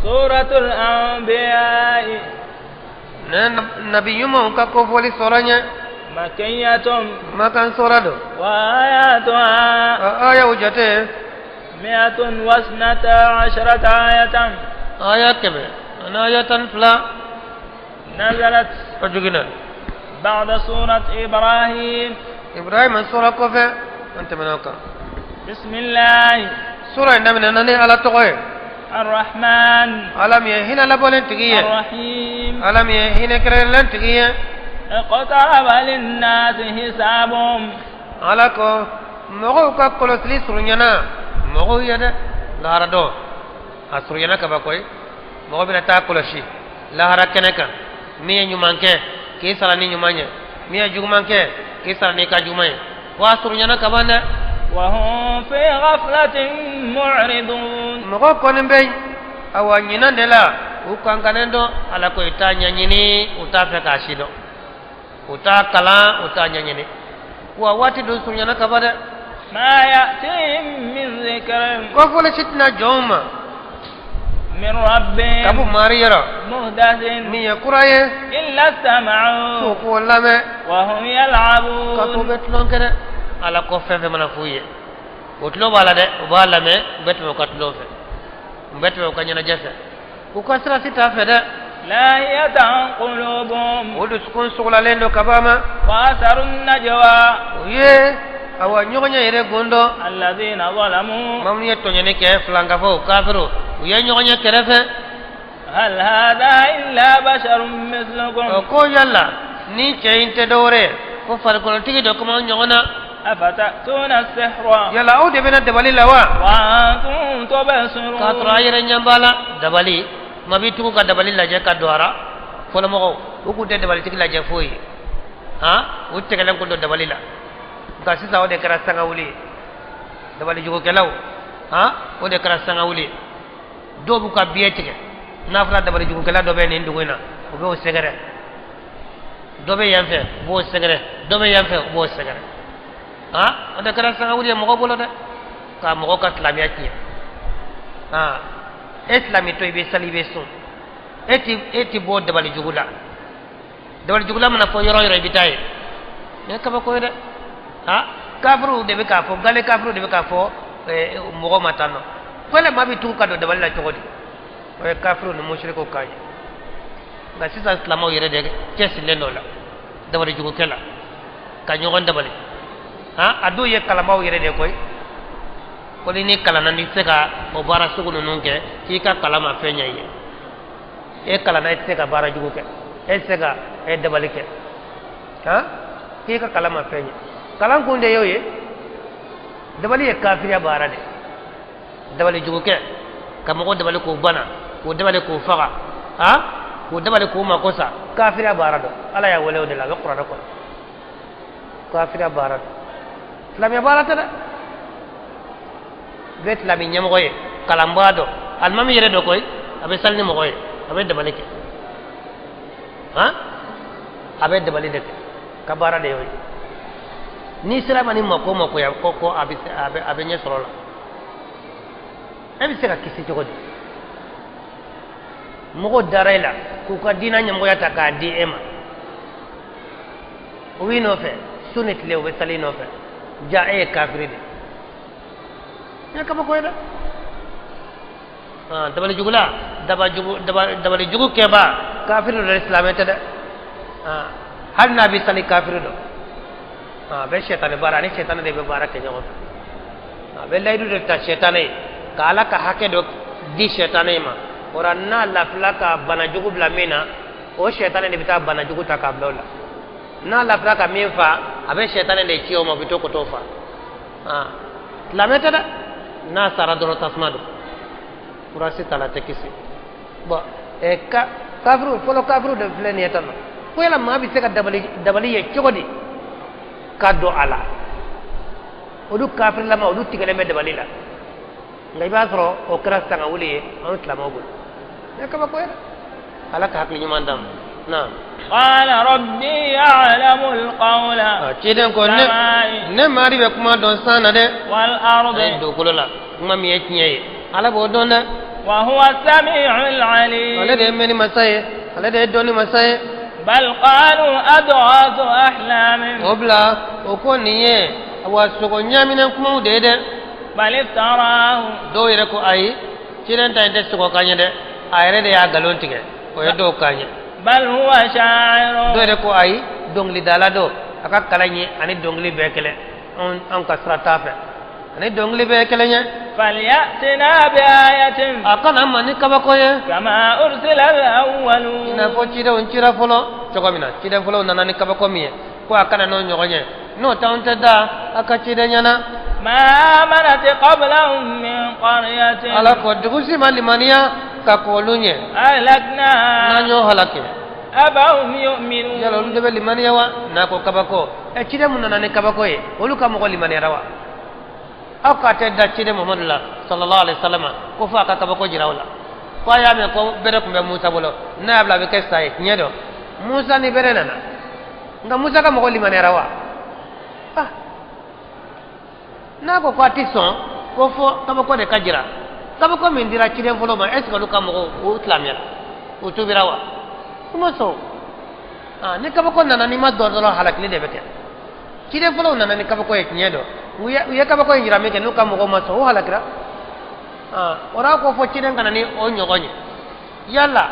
سورة الأنبياء نبي يوم كفولي سورة مكية ما كان سورة وآياتها آية وجته 112 آية آية كم أنا آية فلا نزلت أجوكنا بعد سورة إبراهيم سورة كوفة أنت منوكا بسم الله سورة إنما نني على تقوي الرحمن ألم يهين لبولن تقية الرحيم ألم يهين كرلن تقية اقترب للناس حسابهم على كو مغو كقول سلي سرنينا مغو يدا لا ردو أسرنينا كباكوي مغو بنا تأكل شيء لا هركنك مية نيمانك كيسالني نيمانية مية جومانك كيسالني كجومانية وأسرنينا كبانا وهم في غفلة معرضون مغو كونن بي أو نينا دلا وكان كنندو على كو يتانيا نيني وتافك أشيدو وتا كلا وتا نيني وواتي دو سرنينا كبانا ما يأتيهم من ذكر كفول ستنا جوما من ربهم كابو ماريرا مهدث مي يقراي إلا استمعوا سوكو لامه وهم يلعبون كاتو بتلون كده على كوفه في منافويه وتلو بالا ده بالا مه بتلو كاتلو في بتلو كانينا جسا وكسرا ستا فدا لاهية قلوبهم ودسكون سوغلا لندو كباما وأسروا النجوى ويه awa nyogonya yere gondo الذين ظلموا mamni tonyane ke flanga fo kafiru uye nyogonya kerefe هل هذا إلا بشر مثلكم ko yalla ni cheinte dore ko far ko tigi do ko nyogona أفتأتون السحر yalla o de bena dabali lawa وأنتم تبصرون ka tra yere nyambala dabali mabitu ka dabali la je ka doara fo mo ko ku de dabali tigi la je foyi ha u tegalen ko do dabali la ka sisa o de kara sanga wuli dabali jugo kelaw ha o de kara sanga wuli do bu ka biyetige na fara dabali jugo kela do be ni nduguna o be o segere do be yamfe bo segere do be yamfe bo segere ha o de kara sanga wuli mo ko bolo de ka mo ka islamiya ki ha islami to be salibe sun eti bo dabali jugula mana fo yoro yoro bitaye ne ka ba ko de ha kafru de be ka fo gale kafru de be ka fo mo matano fele mabi tu ka do dabali la chogodi o kafru no mushriko kaje ga sisa islamo yere de kesi le nola dabali jugo kela ka nyogon dabali ha adu ye kalama yere de koy ko ni kala nan ni seka o bara sugu no nunke ki ka kalama fenya ye e kala na seka bara jugo ke e seka e dabali ke ha ki ka kalama fenya kalan kunde yoye dabali ye kafiriya bara de dabali jugo ke kama ko dabali ko bana ko dabali ko faga ha ko dabali ko makosa kafiriya bara do ala ya wala de la qur'an ko kafiriya bara islamia bara ta bet la mi nyam koye kalambado almami yere do koy abe salni mo koye abe dabali ke ha abe dabali de ka bara de yoye ni sira mani mako ya ko abe nye sorola ebi se ka kisi jogodi mogo daraila ku ka dina nyamgo ya ta ka di ema wi no fe sunit le we sali no fe ja e kafiri de ya ka bako da dabali jugula dabali jugu keba kafiru do islamete da hal nabi sali kafiru do be shaytan bara ni shaytan de be bara ke nyago be laydu de ta shaytan kala ka hake do di shaytan ma oranna la flaka bana jugu bla mina o shaytan de bita bana jugu ta ka blola na la flaka minfa abe shaytan de ciyo ma bito ko tofa lameta da na sara do tasmadu kurasi tala tekisi ba e ka kafru folo kafru de flen yetano ko yala ma bi se ka dabali ye cogodi kaddo ala odu kafir lama odu tigale me dabali la ngai ba soro o krasta nga wuli on islam ogul ne ka ba ko ala ka hakli nyuma ndam na qala rabbi ya'lamu alqawla ciden ko ne mari be kuma don sana de wal ardi do kulola ngam ye tiye ala bo don وهو السميع العليم الذي من مساي الذي دوني مساي بل قالوا أضغاث أحلام وبلا وكوني واسوكو نيامنا كمو ديدة بل افتراه دو يركو أي كيران تاين تسوكو كاني دي أيرد يا غالون تيجي ويدو كاني بل هو شاعر دو يركو أي دونغلي دالا دو أكا كلاني أني دونغلي بيكلي أن كسرة تافه أني دونغلي بيكلي فليأتنا بآية أكن أماني كباكوي كما أرسل الأولون نفو تشيدا ونشيدا فلو شكومينا تشيدا فلو ناناني كباكومي كو أكنا نو نيوغني نو تاونتدا أكا تشيدا نيانا ما آمنت قبلهم من قرية على كودغوسي ماليمانيا كاكولوني أهلكنا نانيو هلاكي أفهم يؤمنون yala olu debe limaniya wa nako kabako cide mun nana kabako ye olu ka mogo limaniya rawa aw ka te da cide muhammadu la sallallahu alaihi wasallam ko fa ka kabako jirawla ko ya me ko bere kumbe musa bolo na abla be kessa ye nyedo musa ni bere nana nga musa ka mogo limaniya rawa ah nako ko atison ko fo kabako de kajira kabako min dira cide folo ma est ce que lu ka mogo o islamia o tubirawa kuma so ni kabako nana ni ma dordoro halakli de beke kide folo nana ni kabako ye nyedo uya kabako ye jirame ke no kamogo ma so halakra ora ko fo kide ngana ni o nyogonye yalla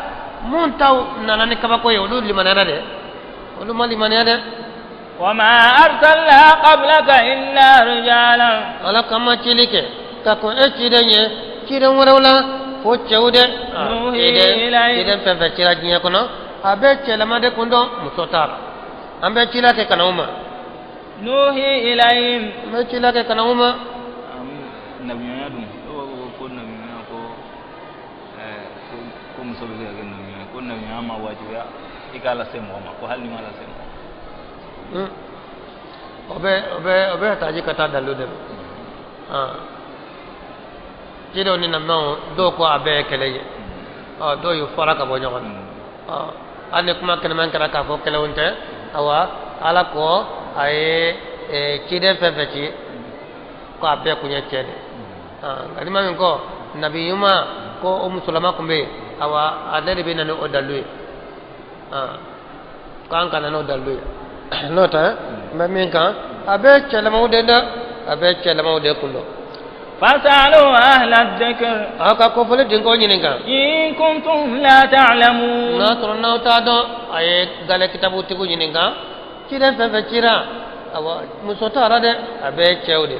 mun taw nana ni kabako ye olu limanana de olu mali manade وما أرسلنا قبلك إلا رجالا ala kama chilike ka ko e kide nye kide warawla fo chewde kide pepe chira jinya kono abe chelamade kundo musotara ambe chila ke kanauma نوحي إليهم ambe chila ke kanauma نبينا دون ko nabiyana ko musobe ga nabiyana ko nabiyana ma wajiba ikala semo ma ko halni mala semo obe taji kata dalu de jido ni namno do ko abe keleye do yu fara ka bo nyogon ane kuma kana man kara ka fo kele wonte awa ala ko ay kide fefeti ko abe kunya chede ngani ma ko nabi yuma ko o musulama kumbe awa adere be nanu odalu kan kana no dalu nota mamin kan abe chelama udenda abe chelama ude kundo فاسألوا أهل الذكر aka ko fole dingo nyininga إن كنتم لا تعلمون na torna utado ay gale kitabu tigu nyininga kire fefe kira awa musota arade abe chewde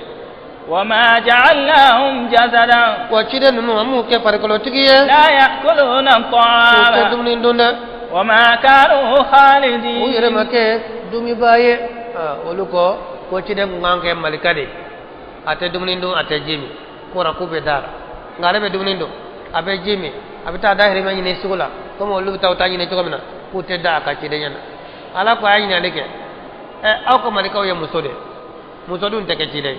وما جعلناهم جسدا ko kire nunu amu ke parkolo tigiye لا يأكلون ko الطعام dumni ndonda وما كانوا خالدين o yere make dumi baye oluko ko kire ngange malikade ate dumni ndo ate jimi ko ra kube dara ngare be dumni ndo abe jimi abita da hiri manyine sugula ko mo lu tawta nyine to kamina putte da ka kide nyana ala ko ayi nyane ke ako malika ye musode musodun teke kide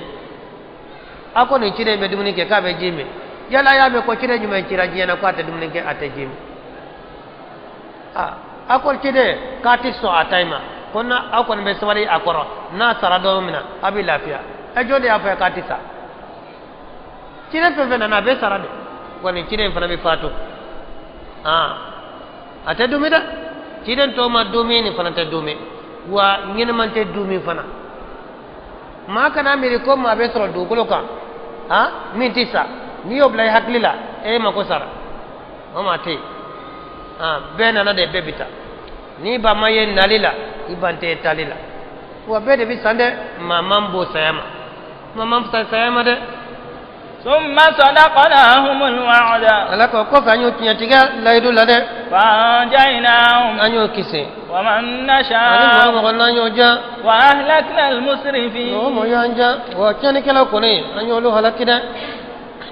ako ni kide be dumni ke ka be jimi yala ya be ko kide nyuma kira jina ko ate dumni ke ate jimi ako kide ka tiso ataima konna ako be sawari akoro na sarado mina abi lafiya ajode afa katisa kire fefe na be sarade woni kire fana be fatu ate dumida kire to ma dumi ni fana te dumi wa ngene man te dumi fana ma kana miri ko ma be soro du ko ka min tisa ni oblay haklila e ma ko sara o ma te be na de bebita ni ba maye nalila ibante talila wa be de bi sande ma mambo sayama mamam sayama de ثم صدقناهم الوعد alako ko fa nyu tinya tiga laydu la de فأنجيناهم anyo kise ومن ani نشاء mo na nyo ja وأهلكنا المسرفين no mo yanja wa chani kala ko ne anyo lu halakida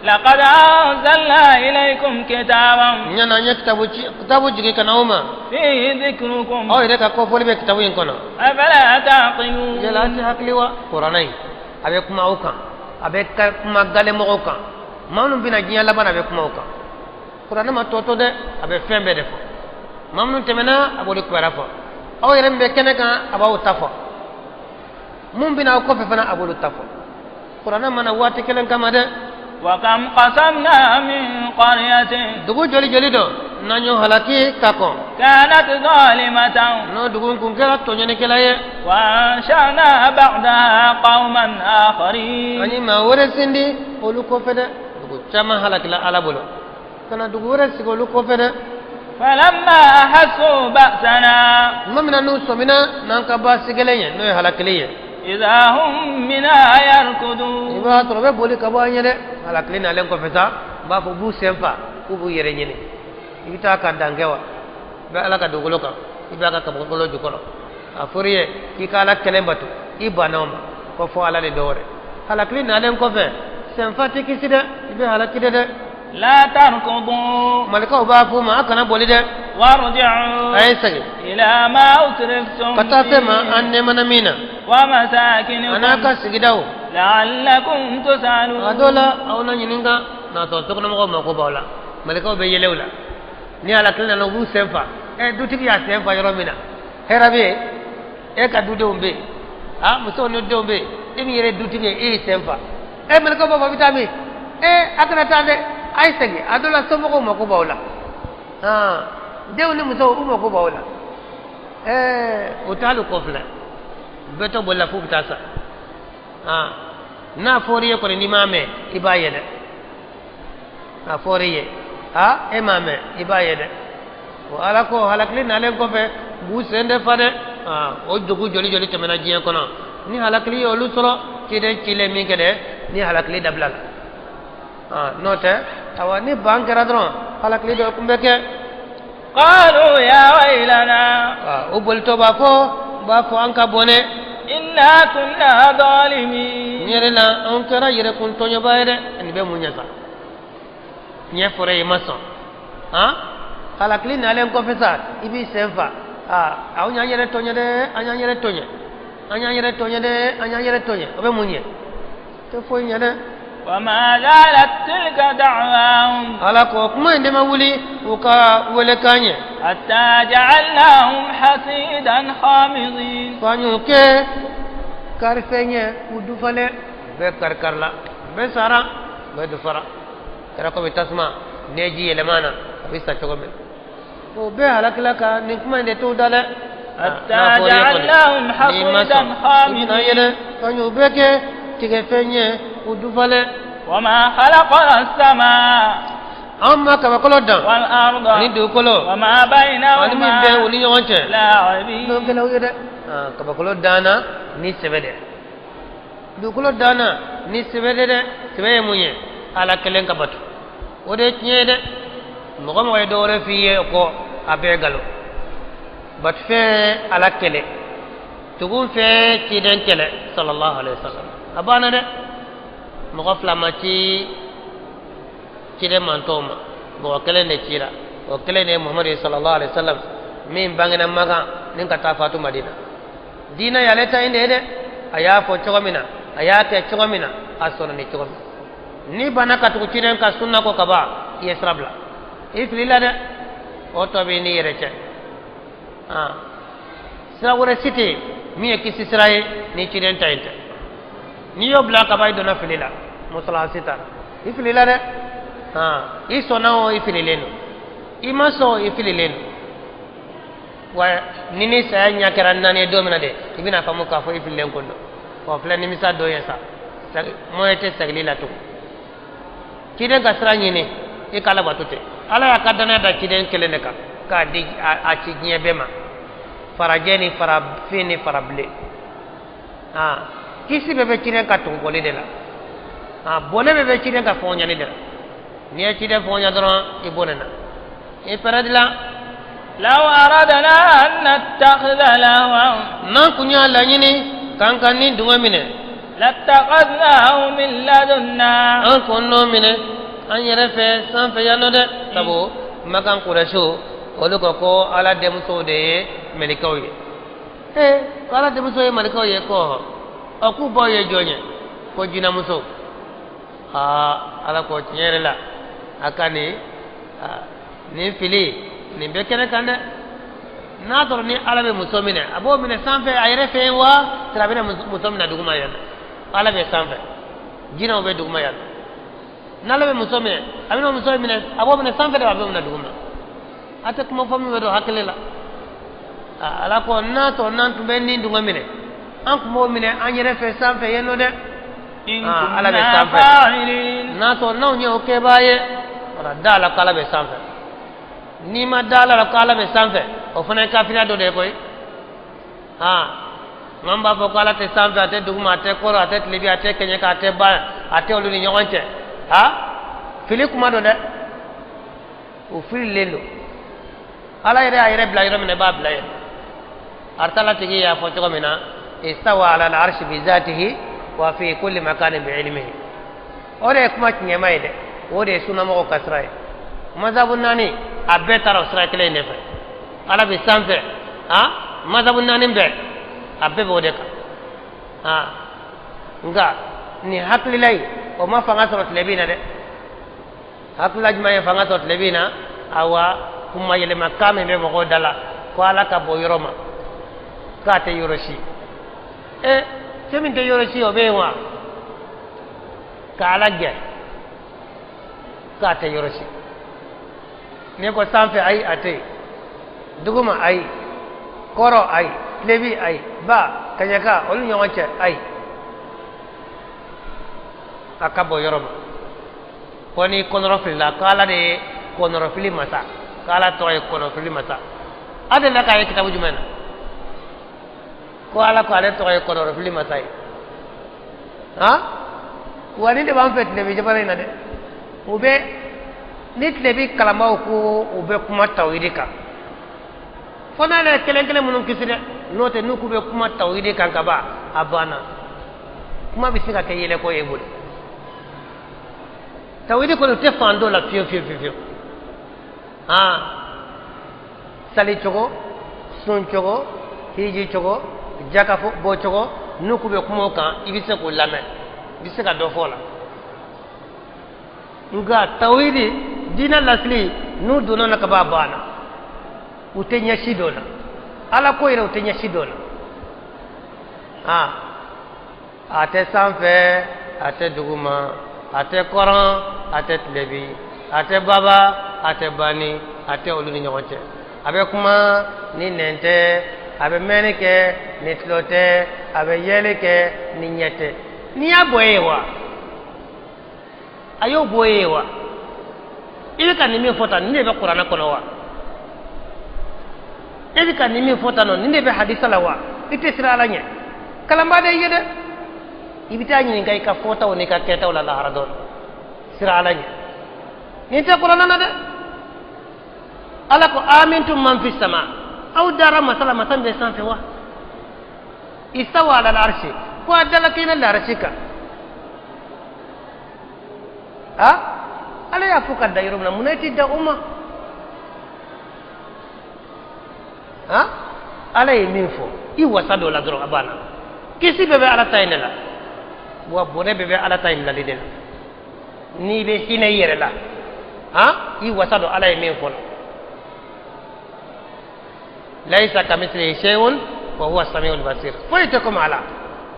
لقد أنزلنا إليكم كتابا nyana nya kitabu jige kana uma فيه ذكركم o ire ka ko foli be kitabu yin kono أفلا تعقلون jela ti hakliwa qur'anai abe kuma uka abe kuma gale mo uka manum bina jinya labana abe kuma uka qur'an ma toto de abe fembe de fo mamnu temena abodi ko rafa o ire be keneka abaw tafo mum bina ko fe fana abodi tafo qur'an mana wati kelen kama de وكم قسمنا من قرية dugu joli joli do nanyo halaki kako كانت ظالمة no dugu kun kera to nyane kala ye وأنشأنا بعدها قوما آخرين ani ma wore sindi olu ko fede dugu chama halakila ala bolo kana dugu wore sigo olu ko fede فلما أحسوا بأسنا mamina nu somina nan ka ba sigelenya no halakiliye إذا هم منا يركضون iba to be boli ka ba nyede halakilina len ko feta ba ko bu semfa ku bu yere nyene ibita ka dangewa be ala ka dugulo ka iba ka ko golo jukolo afuriye ki kala kelembatu ibanoma ko fo ala de dore halakilina len ko fe semfa tikiside ibe halakide de لا تركضوا malika ba fu ma kana boli de وارجعوا ay sagi إلى ما أترفتم kata فيه sema anne mana mina ومساكنكم anaka sigidaw لعلكم تسألون adola awna nyininga na to tokno mo ko bawla malika be yelewla ni ala kala no bu semfa dutigi ya semfa yoro mina herabe ka dude umbe muso no de umbe imi yere dutigi semfa malika baba vitami akana tande ay sagi adola somo ko mako bawla dewni muso umo ko bawla utalu kofla beto bolla fu bitasa na foriye ko ni mame ibayede foriye mame ibayede o ala ko halakli na len ko fe bu sende fade o jogu joli joli temena jiyen kono ni halakli o lu soro kide kile mi kede ni halakli dablal note awa ni bankara dron halakli do kumbeke قالوا يا ويلنا o bolto ba fo anka bone إنا كنا ظالمين nyere la on kara yere kun tonyo bayre en be munya sa nye fore maso halakli na len ko fesa ibi senfa aw nya yere tonyo de anya yere tonyo de obe munye to fo nyane وما زالت تلك دعواهم ala ko kuma inde ma wuli uka wele kanye حتى جعلناهم حصيدا خامضين fanyu ke karfenye udu fale be karkarla be sara be du fara era ko bitasma neji elemana bisa chogome ko be halakla ka ni kuma inde to dale حتى جعلناهم حصيدا خامضين fanyu be ke tige fenye udu fale وما خلقنا السماء amma kaba kolo dan والأرض ni du kolo وما ani min بينهما be woni yonche لاعبين no gela yede kaba kolo dana ni sebede du kolo dana ni sebede de sebe munye ala kelen kabatu ode tiede mo ko mo do re fiye ko abe galo bat fe ala kele tugun fe ci den kele sallallahu alaihi wasallam abana de mo ko flamati ci de mantoma bo kele ne cira o kele ne muhammad sallallahu alaihi wasallam min bangena maga nin ka ta fatu madina dina ya leta inde de aya fo chogomina aya te chogomina asona ni chogomina ni bana ka tu ciren ka sunna ko kaba yesrabla iflila de o to be ni yereche sira wore city mi e kisi siraye ni ciren tayte ni yo bla kaba do na filila musala sita iflila de isona o ifilileno imaso ifilileno wa nini saya nyakera nani do mina de ibina famu ka fo ifilen kondo ko fle ni misa do yesa moyete sagli la to kide ga sra nyini e kala batute ala ya kadana da kide kele ne ka di a ci nyebema farajeni farabfini farable kisi bebe kide ka to bolide la bone bebe kide ka fo nyani de ni e kide fo nya dron e bonena e paradila لو أردنا أن نتخذ لهوا nan kunya la nyini kankan ni dunga mine لاتخذناه من لدنا an konno mine an yere fe san fe yano de tabo makan qurashu olu ko ala demuso de melikaw ye ala demuso ye melikaw ye ko aku bo ye jonye ko jina muso ala ko tinyere la akani ni fili ni be kene kande na to ni ala be muso mine abo mine sanfe ayre fe wa tra bena muso mine duguma yana ala be sanfe jina be duguma yana nalabe musome amino musome mine abo mine sanfede abe mine duguma ate kuma fami wedo haklela ala ko nato nantu be ni dunga mine an kuma mine anyere fe sanfe yeno de ala be sanfe nato naw nyo ke baye wala dala kala be sanfe ni ma dala la kala be sanfe o fana kafira do de koy ngamba fo kala te sanfe ate duguma ate koro ate libi ate kenya ka ate ba ate oluni nyonche fili kuma do de o fili lelo ala yere ayere bla yere mine ba bla yere artala tigi ya fo to mina istawa ala al-arsh bi zatihi wa fi kulli makanin bi ilmihi ore kuma nyema ide ore suna mo kasrai mazhabun nani abbe taro sra kele ne fe ala bi sanfe mazhabun nani be abbe bode ka nga ni hakli lay o ma fanga sorot lebina de hakla jma ya fanga sorot lebina awa kuma yele makame be mo dala ko ala ka bo yoroma ka te yoroshi semin te yoroshi o be wa ka ala ge ka te yoroshi ne ko sanfe ay ate duguma ay koro ay lebi ay ba kanyaka olu nyonche ay akabo yoroma koni konorofili la kala de konorofili masa kala to ay konorofili masa ade la kay kitabu jumena ko ala ko ale to ay konorofili masa wani de ban fet lebi jabare na de ube nit lebi kalama ko ube kuma tawidika fona le kelen munun kisire note nuku be kuma tawidika kaba abana kuma bisika ke yele ko yebul tawhid ko te fando la fio sali chogo sun chogo hiji chogo jakafo bo chogo nuku be kuma kan ibise ko lame bise ka do fola nga tawhid dina lasli nu dona na kaba bana utenya shidona ala ko ira utenya shidona ate sanfe ate duguma ate koran ate tlebi ate baba ate bani ate oluni nyonche abe kuma ni nente abe menike ni tlote abe yeleke ni nyete ni aboyewa ayo boyewa ibe kan ni mi fota ni be qur'ana kono wa ibe kan ni mi fota non ni be hadisa la wa ite sira la nye kalamba de yede ibita ni ngai ka fota woni ka keta wala lahara don sira alanya ni ta qur'ana na de ala ko amintum man fis sama aw dara masala matan be san fewa istawa ala al-arshi ko adala kina al-arshika ala ya fuka da yurumna munati da umma ala yiminfo I wasado la dro abana kisi bebe ala taynela wa bone bebe ala taynela lidel ni be hina yere la I wasado ala yiminfo laysa kamithlihi shay'un wa huwa as-sami'ul basir faytakum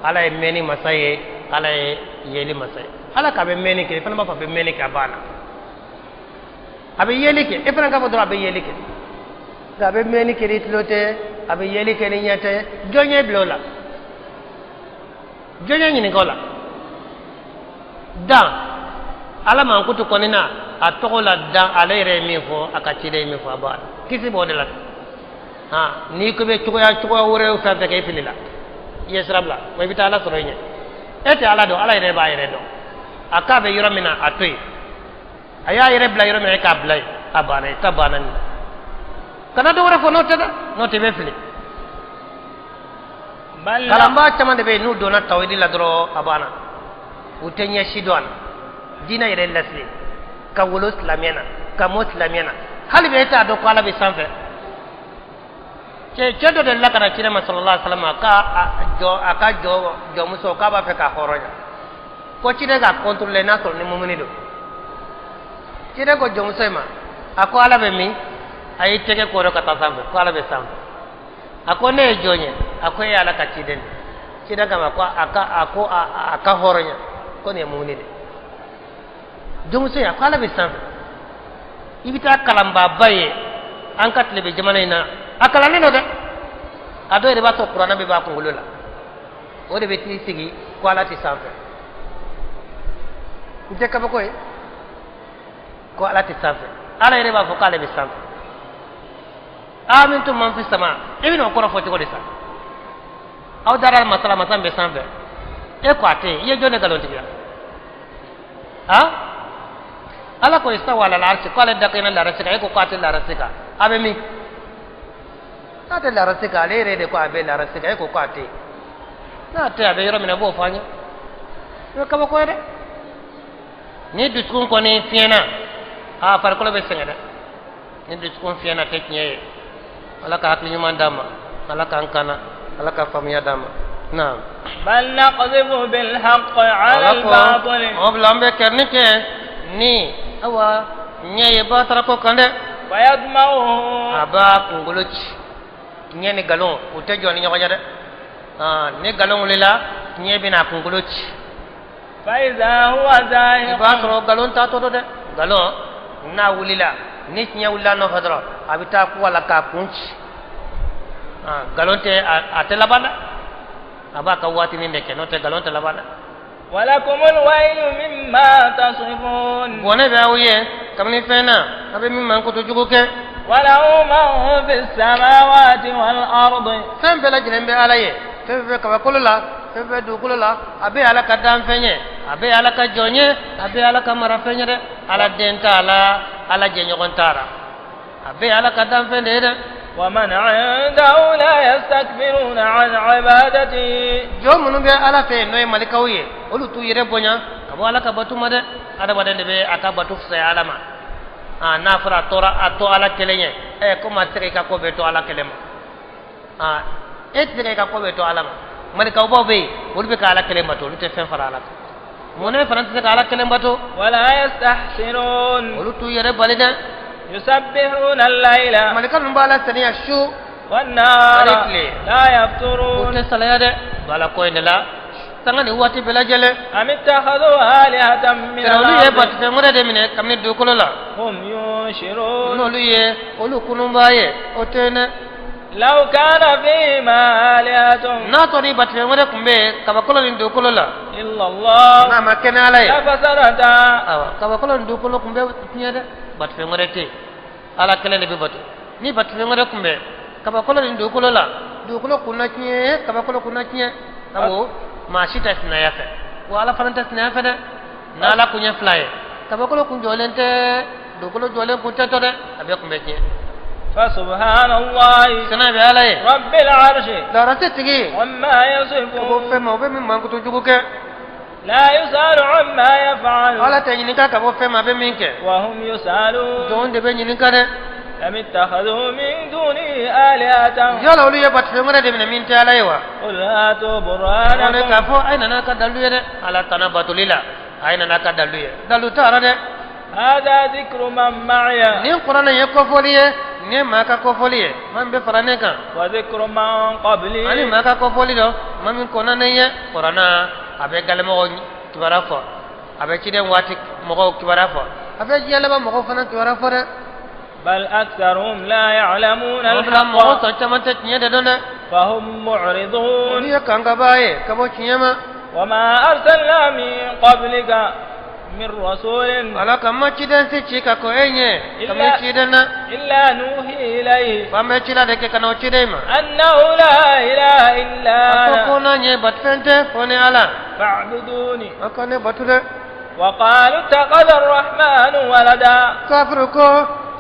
ala yimeni masaye ala yeli masaye ala ka be meni ke fana ba fa be meni ke abana abe yeli ke e fana ka fo dro abe yeli ke ga be meni ke ritlote abe yeli ke ni nyate jonye blola jonye ni ngola dan ala man kutu konina atokola dan ala ire mi fo akachide mi fo abana kisi bodela ni ko be cukoya wore fa fe kay filila yesrabla way bita ala soroynya ete ala do ala ire ba ire do akabe yuramina atoy aya ire bla yuramina ka blay abana tabana ni kana do wore fo note be fili kalamba chama de be nu do na tawidi la dro abana utenya shidwan dina ire lasli ka wolo islamiana ka muslimiana hali be ta do ko ala be sanfe cedo de la kana cire sallallahu alaihi wasallam aka jo muso ka ba fe ka horonya ko cire ga contrôler na so ni mumuni do cire ko jo muso ma ako ala be mi ay tege ko ro ka ta sambe ko ala be sambe ako ne jonye ako ya ala ka cide ga ma ko aka horonya ko ne mumuni de jonguso ya kala be sanfɛ i bɛ taa kalanbaaba ye an ka tile bɛ jamana in na a kalannen don dɛ a dɔw yɛrɛ b'a sɔrɔ kuranɛ bɛ b'a kunkolo la o de bɛ t'i sigi ko ala tɛ sanfɛ n tɛ kabako ye ko ala tɛ sanfɛ ala yɛrɛ b'a fɔ k'ale bɛ sanfɛ amintum man fi sama i bɛna o kɔrɔ fɔ cogo di sa aw dara masala masa min bɛ sanfɛ e ko a tɛ yen i ye jɔn de nkalon tigɛ ala ko istawa ala al-arsh ko ale dakena la rasika e ko ko ate la rasika abe mi ate la rasika ale re de ko abe la rasika e ko ko ate na te abe yoro mina bo fanya yo kaba ko de ni duskun ko ni fiena far ko be sengede ni duskun fiena te nyeye ala ka hakli nyuma dama ala ka ankana ala ka famiya dama na bal naqdhibu bil haqq ala al batil oblambe kernike ni awa nyeye batara ko kande fayadma'u aba kungolochi nyene galon utejo ni nyonya de ne galon lela nye bina kungolochi fa iza huwa zahiq ba ko galon ta to de galon na wulila ni nya wulila no fadra abita ko wala ka kunchi galon te atela bana aba ka wati ni ndeke no te galon te labana ولكم الويل مما تصفون ونبعوية كمن فينا أبي ممن كنت جوكك وله من في السماوات والأرض فين بلا جنب عليه فين كل الله فين دو كل الله أبي على كدام فيني أبي على كجوني أبي على كمرة فيني على دينتا على جنيون تارا أبي على كدام فيني ومن عنده لا يستكبرون عن عبادته جو منو بي على فين نوي ملكويه olu tu yere bonya abo ala ka batu made ada bade be aka batu sai alama na fara tora ato ala kelenye ko ma tere ka ko be to ala kelema tere ka ko be to alama mari ka bo be olu be ka ala kelema to lute fen fara ala mone faranti ka ala kelema to wala yastahsirun olu tu yere balida yusabbihuna al-laila malika mbala saniya shu wan-nar la yafturun ute salayade bala ko indela sangani wati bela jele amittakhadhu alihatan min al-ard ye bat fe ngore de mine kamni du kolola hum yunshirun no luye olu kunumbaye otene law kana fi ma alihatun na to ni bat fe ngore kumbe kabakolo ni du kolola illa allah na makena alay fasadata awa kabakolo ni du kolo kumbe tinyade bat fe ngore te ala kele be batu ni bat fe ngore kumbe kabakolo ni du kolola du kolo kunna tiye kabakolo kunna tiye abo mashita sinayafe wala faranta sinayafe de nala kunya fly kabakolo kunjolente dokolo jolen kuntato de abe kumbeke fa subhanallahi sanabe alay rabbil arshi daratigi wamma yasifun ko fema obe min mangu to juguke la yusalu amma yaf'al ala tayinika ka bo fema be minke wa hum yusalun donde be nyinika de am ittakhadhu min duni alihatan yala olu ye bat fe ngore de min talaywa qul hatu burhanakum ole ka fo ayna na ka daluye de ala tanabatulila ayna na ka daluye dalu tara de hada dhikru man ma'iya ni qur'ana ye ko foliye ni ma ka ko foliye man be farane kan wa dhikru man qabli ani ma ka ko foli do man min ko nan ye qur'ana abe galmo kibara fo abe ciden wati mo kibara fo abe jiyala ba mo fana kibara fo de بل أكثرهم لا يعلمون الحق فهم معرضون وما أرسلنا من قبلك من رسول إلا نوحي إليه أنه لا إله إلا أنا فاعبدوني وقالوا اتخذ الرحمن ولدا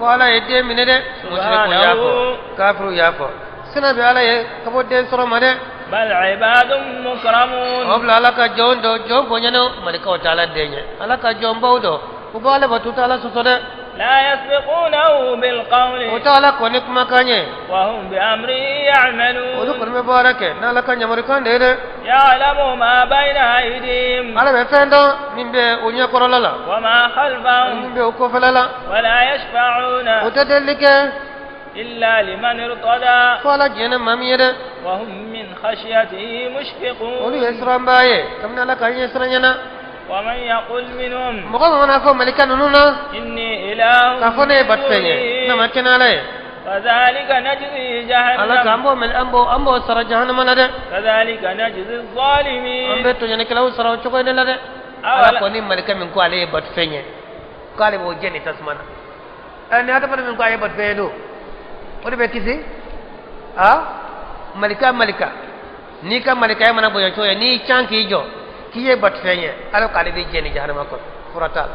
قال يدي من ده مشرك يافو كافر يافو سنا بياله كبو دين سرو مده بل عباد مكرمون وبلا لك جون دو جون بونينو ملكو تعالى دينه لك جون بودو وقال بتو تعالى سوده لا يسبقونه بالقول وتعالى كونك مكانيه وهم بأمره يعملون ودكر مبارك نالك نمركان ده يعلم ما بين أيديهم على بفندو من به ونيا كورلا وما خلفهم من به وكفلا ولا يشفعون وتدلك إلا لمن ارتضى فلا جن مامير وهم من خشيته مشفقون ولي يسران باي كم نالك يسرانينا ومن يقول منهم مقام أنا فهم ملكا نونا إني إله كفوني باتفيني نما كنا عليه كذلك نجزي جهنم على كامبو من أمبو سر جهنم لده كذلك نجزي الظالمين أمبتو يعني كلاو سر وشكوي لده على كوني ملكا من كو عليه باتفيني قال بوجني تسمعنا أنا هذا من كو عليه باتفيني ودي بكيسي malika ni ka malika ya mana boyo toya ni chanki jo kiye bat fenye alo kale be jeni jahannama ko furatal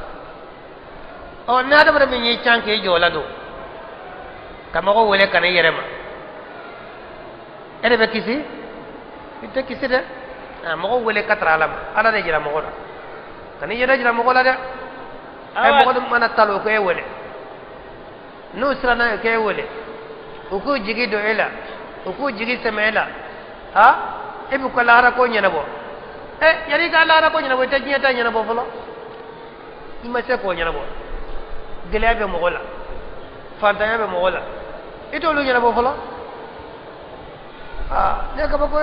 o na da bara ni chanki jo la do kama ko wele kana yerema ede be kisi ite kisi de mo ko wele katra alam ala de jira mo ko kana yeda jira mo ko la de ay mo ko mana talo ko e wele no srana ke wele uku jigi do ela uku jigi semela ibu ko lara ko nyana bo yari ka lara ko nyana bo ta nyata nyana bo folo ima se ko nyana bo gele mo gola fanta yabe mo gola ito lu nyana bo folo ne ka ba ko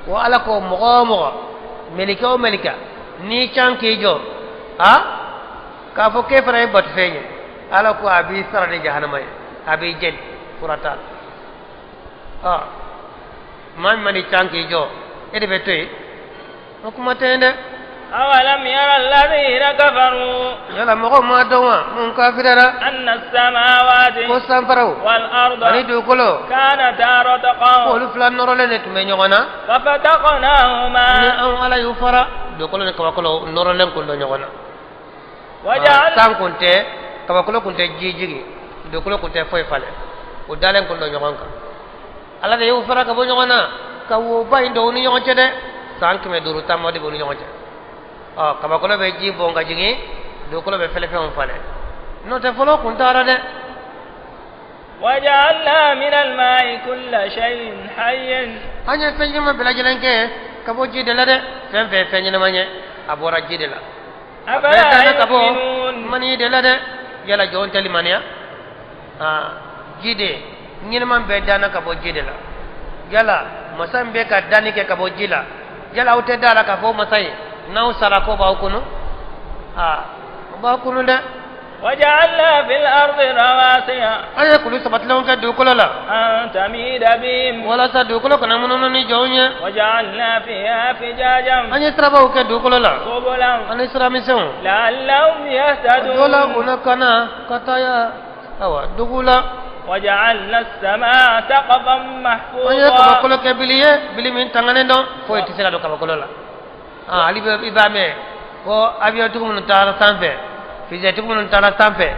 wa ala ko mo melika ni chanki jo ka fo ke fara bat fenye ala ko abi sara de jahannama abi jen furata man mani chanki jo ede betoi hukuma tende awalam yara alladhina kafaru yala mo ma dawa mun kafirara anna as-samawati ko samparau wal arda ani du kolo kana taratqa ko lu flan norole ne tume nyogona fafataqnahuma ni an ala yufara du kolo ne kawakolo norole ko do nyogona waja'al tan kunte kawakolo kunte jijigi du kolo kunte foy fale o dalen ko do nyogonka ala de yufara ka bo nyogona ka wo bay ndo ni nyogon cede sank me duru tamodi bo ni nyogon cede kabakolo be ji bonga jigi do kolo be fele fe on fale no te folo kun tara de waja'alna min al-ma'i kull shay'in hayyin anya fenje ma bela jelenke kabo ji de la de fen fe fenje na manye abora ji de la abana kabo mani de la de yala jon tali mania ji de nyina man be dana kabo ji de la yala masam be ka dani ke kabo ji la yala ute dala ka fo masai naw sarako ba kunu ba kunu de waja'alna fil ardi rawasiya ay kulu sabat law ka du kula la an tamida bihim wala sa du kula kana mununu ni jawnya waja'alna fiha fijajan anya traba ka du kula la subulan ani sra mission la'allahum yahtadun dola unakana kataya awa dugula waja'alna as-samaa saqafan mahfuza anya kaba kula ke bili min tangane don fo itisela do kaba kula la ali be ibame ko avion tugu mun tara sanfe fije tugu mun tara sanfe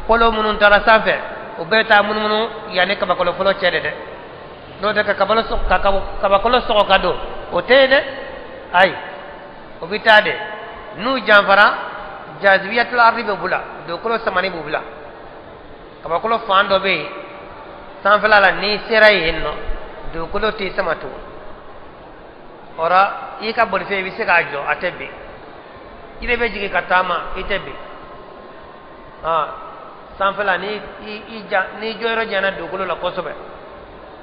polo mun tara sanfe o beta mun yani kaba kolo folo cede de do de kaba kolo so kado o tede ay o bitade nu janfara jazbiyatul ardi be bula do kolo samani bula kaba kolo fando be sanfela la ni serai henno do kolo ti samatu ora ika boli fe bi se ka jo atebe ile be jigi katama itebe sanfela ni joro jana dukulo la kosobe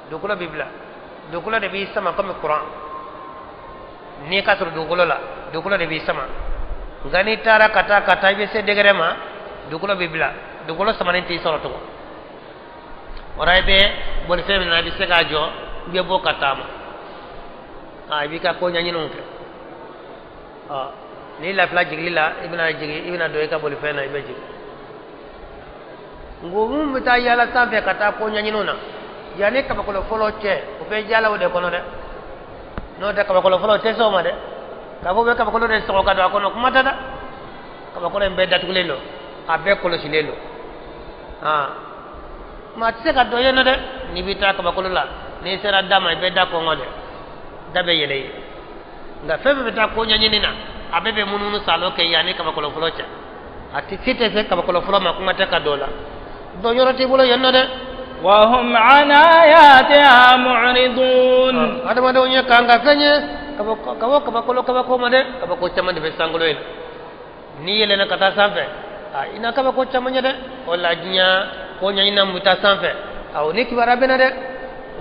dukulo bibla dukulo de bi sama comme Quran ni ka sur dukulo la dukulo de bi sama ngani tara kata be se degere ma dukulo bibla dukulo sama ni ti soro to ora be boli fe na bi se ka jo be bo katama ibi ka ko nyanyi nonke ni la fla jigila ibna do ka boli fena ibe jigi ngum mita yala sampe kata ko nyanyi nona yani ka ko lo folo che o be jala o de kono de no de ka ko lo folo che so ma de ka bo be ka ko lo de so ka do ko no kuma tada ka ko le be datulelo abe ko lo silelo ma tse ka do yeno de ni bita ka ko lo la ni sera dama be da ko ngode dabe yele nga febe beta ko nyanyini na abebe mununu salo ke yani kama ko folo cha ati fite se kama ko folo ma kuma ta ka dola do yorati bulo yanna de wa hum an ayatiha mu'ridun adama do nya kanga fenye kama ko ma de kama ko chama de sangolo ele ni yele na kata sanfe ina kama ko chama nya de wala nya ko nyanyina muta sanfe au ni kibarabina de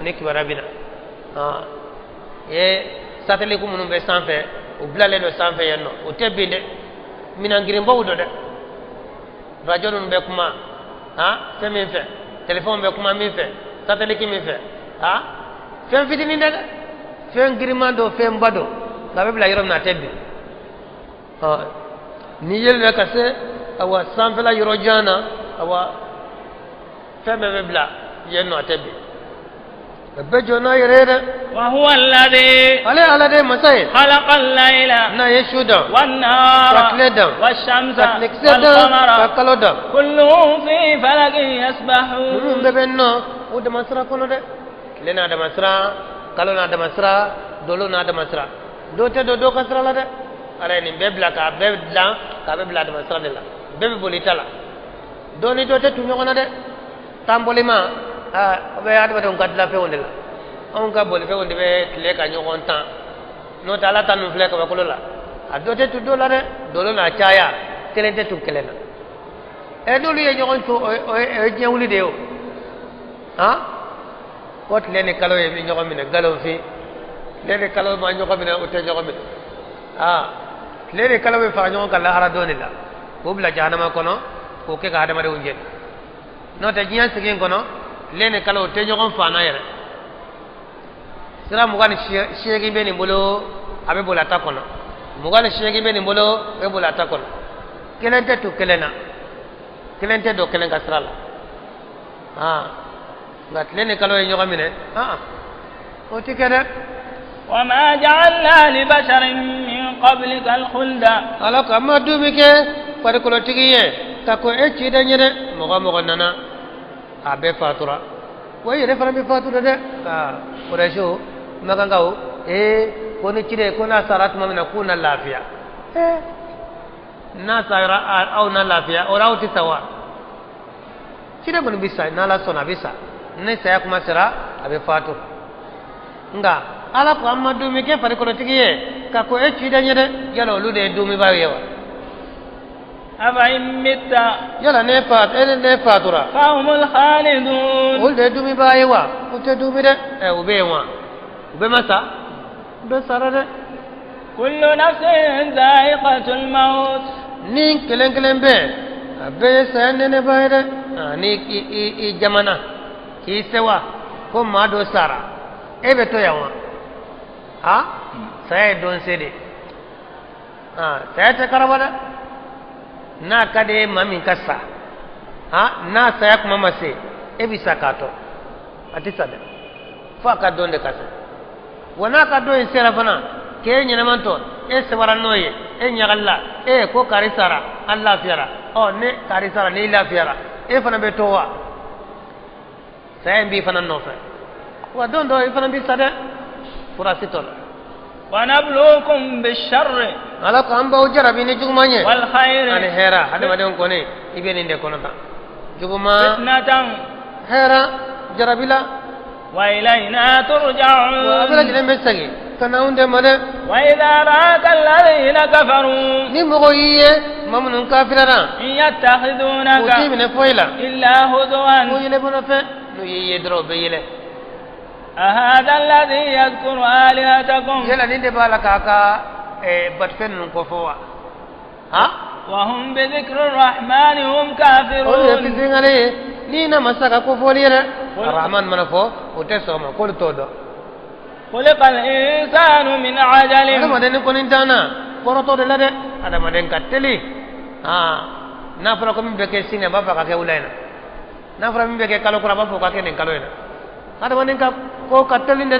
ni kibarabina satellite ko munun be sanfɛ o bilale do sanfe yenno o tebbinde minangirin bawdo de radio dum be kuma fe min fe téléphone be kuma min fe satellite min fe fe fitini de fe ngirimando fe mbado ngabe bila yoro na tebbi ni yel ka se awa sanfe la yoro jana awa fe be bila yenno tebbi بجونا يريد وهو الذي على ده مساي خلق الليل نا يشودا والنهار والشمس والقمر كلهم في فلك يسبحون ببنو ود مسرا كونو ده لنا ده مسرا كلونا ده مسرا دولونا ده مسرا دوته دو كسرا لا ده are ni bebla ka bebla de masra de la bebe bolitala doni dote tu nyona de tambolima be adama don kadla fe wonde la on ka bol fe wonde be kle ka nyogon tan no tala tan fle ka ko la adote tu do la de dolo na chaya kelente tu kelena e dolu ye nyogon to e nyawli de o wat le ne kalo ye nyogon mi ne galo fi le ne kalo ma nyogon mi ne o te nyogon mi le ne kalo be fa nyogon kala ara doni la ko bla janama kono ko ke ka adama de wonje no te jiyan sigin kono lene kala te nyogon fana yere sira mugani shegi be ni bolo abe bola ta kono mugani shegi be ni bolo be bola ta kono kelente tu kelena kelente do kelen kasrala ngat lene kala nyogon mine o tikere وما جعلنا لبشر من قبلك الخلد ala kama dumike par ko tigiye tako e ci dañere mogo nana abe fatura way refara be fatura de quraisho magangaw ko ni cire ko na sarat mamina kuna lafiya na sara au na lafiya ora uti sawa cire bon bisa na la sona bisa ne saya kuma sira abe fatu nga ala ko amma dumi ke fari ko tigiye ka ko e ci dañere yalo lude dumi ba yewa afa imitta yala ne fatura fahumul khalidun ul de dumi ba yewa ute dumi de ube wa ube masa be sarade kullu nafsin dha'iqatul maut ni kelen be be sanene bayde ni i jamana ki sewa ko ma do sara ebe to yawa sai don sede sai ta karabada na kade mamin kassa na saya kuma mase ebi sakato atisada fa ka don de kassa wana ka do insera fana ke nyina manto e sewara noye e nyagalla ko karisara Allah fiara ne karisara ni la fiara e fana be towa sai mbi fana no fa wa don do e fana bi sada furasitol wa nabluukum bish-sharri ala ko amba ujarabi ni jugumanye wal khairi ani hera hade maden ko ne ibeni de kono ta juguma fitnatan hera jarabila wa ilayna turja'un wa abla jile mesagi kana unde made wa idha ra'aka alladhina kafaru ni mogo yiye mamunun kafirara yattakhidunaka utimine foila illa hudwan yile bono fe no yiye dro be yile هذا الذي يذكر آلهتكم يلا نيندي بالا كاكا باتفن كوفوا وهم بذكر الرحمن هم كافرون في زينغالي نينا مساكا كوفوليرا الرحمن منفو وتسوما كل تودو خلق الإنسان من عجل أنا ما دين كونين تانا كورتو دلادة أنا ما دين كتلي نافرا كمين بكي سيني بابا كاكي ولاينا نافرا مين بكي كالو كرا بابا كاكي نين كالوينا ada manen ka ko katalin de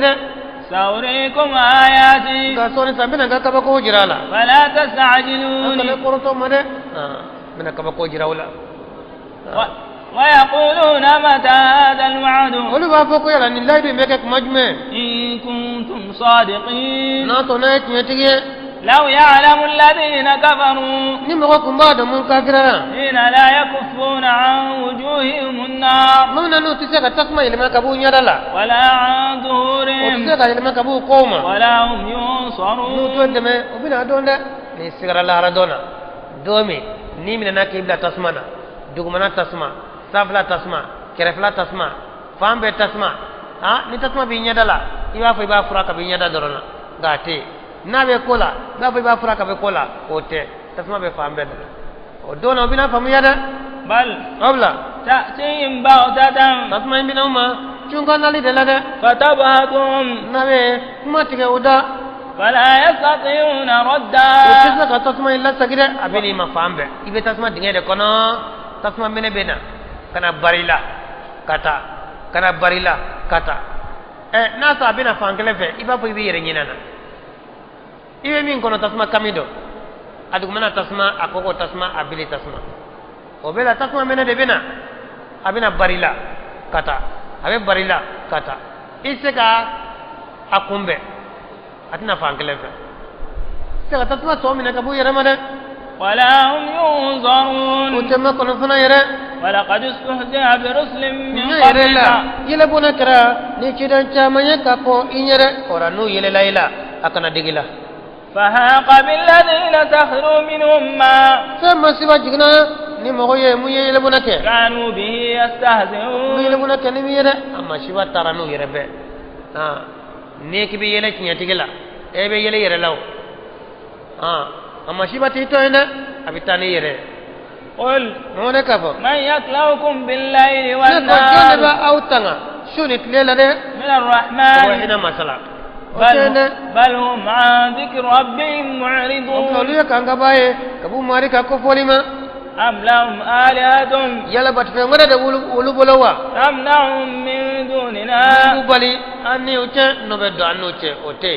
sawrikum ayati ka soni sabina ka ka ko jirala wala tasajilun ka ko to made mina ka ko jirawla wa yaquluna mata hadha alwa'd wala ba ko yala ni laybe meke ko majme in kuntum sadiqin na to na tiye لو يعلم الذين كفروا نمغكم بعد من كافرا حين لا يكفون عن وجوههم النار من نوتسك تسمع لما كبو يدلا ولا عن ظهورهم وتسك لما كبو قوما ولا هم ينصرون نوتو دم وبنا دون نسير الله ردونا دومي ني من نكيبلا تسمعنا دغمنا تسمع سافلا تسمع كرفلا تسمع فام تسمع ni tasma bi nyadala iba fa iba fura ka bi nyada dorona gate na be kola ba fa ba fura ka be kola o te tasma be fambe o dona bina famu yada بل abla تأتيهم بغتة tasma bina uma chunga nali de la de فتبهتهم na be matige uda فلا يستطيعون ردا utisa ka tasma illa sagire abini ma fambe ibe tasma dinge de kono tasma bene bena kana barila kata na sa bina fangele fe iba fo ibe yere nyinana ibe min kono tasma kamido adugumana tasma akoko tasma abili tasma o bela tasma mena de bena abina barila kata abe barila kata iseka akumbe atina fangele fe seka tasma so mina kabu yere made ولا هم ينظرون utema kono fana yere ولقد استهزئ برسل من yere la قبلك yele bona kara ni kidan chamanya kako inyere oranu yele laila akana digila فهاق بالذين سخروا منهم ما sama siba jigna ni mogo ye mu yele bona ke كانوا به mu yele يستهزئون bona ke ni yere amma siba taranu yere be ne ki be yele kinya tigila e be yele yere law amma siba ti to ina abitani yere قل mo ne ka fo من يكلؤكم بالليل ne ko jone ba والنهار autanga shuni lela de من الرحمن wa ina masala بل هم عن ذكر ربهم معرضون olu ka nga baye kabu mari ka ko folima أم لهم آلهة yala bat fe ngada de ulu bolowa تمنعهم من دوننا bu bali anni uche no be do annu che ote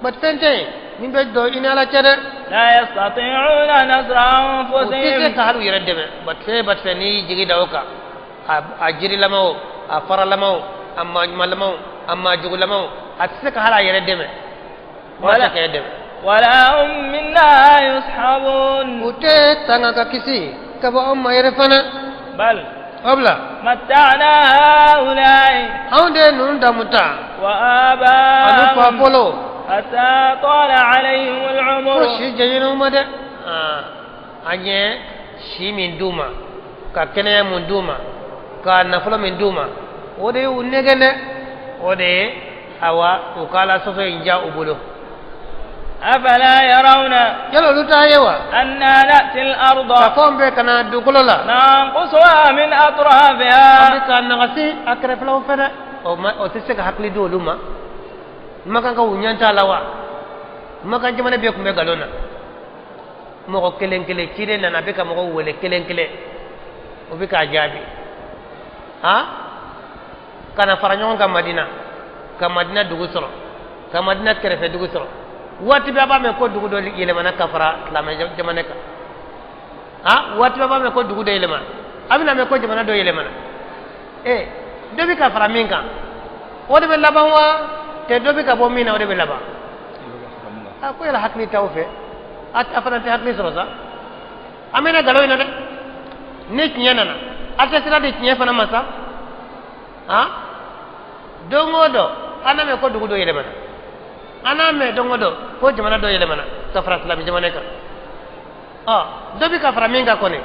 bat fente min be do ina la chere لا يستطيعون نصر utise أنفسهم ka halu yere deme bat fe ni jigi dawka a jiri lamaw a fara lamaw amma malamaw amma jugu lamaw atise ka hala yere deme wala ka deme ولا هم منا يسحبون ute tanga ka kisi ka ba amma yere fana بل abla متعنا هؤلاء haunde nun damuta anu وآباءهم papolo حتى طال عليهم ko العمر shi jeyino made anye shi min duma ka kene mun duma ka nafolo min duma ode unegene ode awa ukala soso inja ubulo أفلا يرون yalo luta yewa أنا نأتي الأرض ka fombe kana dukulola ننقصها من أطرافها abika nagasi akre flaw fere o tisse ka hakli do luma maka ka unyanta lawa maka jamane be kumbe galona mo kelen cire na nabika mo wele kelen o bika jabi kana faranyon ka madina dugu soro ka madina kerefe dugu soro wati baba me ko dugu do yele mana kafara la me jamane ka wati baba me ko dugu do yele mana amina me ko jamana do yele mana dobi ka fara minka o de be laban wa te dobi ka bo mina o de be laban ko yala hakli tawfe afana te hakli soro sa amina galo ina de ne kinyana na ate sira de kinye fana masa dongodo ana me ko dugu do yele mana ana me dongodo ko jamana do yele mana kafara islam jamane ka dobi ka fara minka ko ne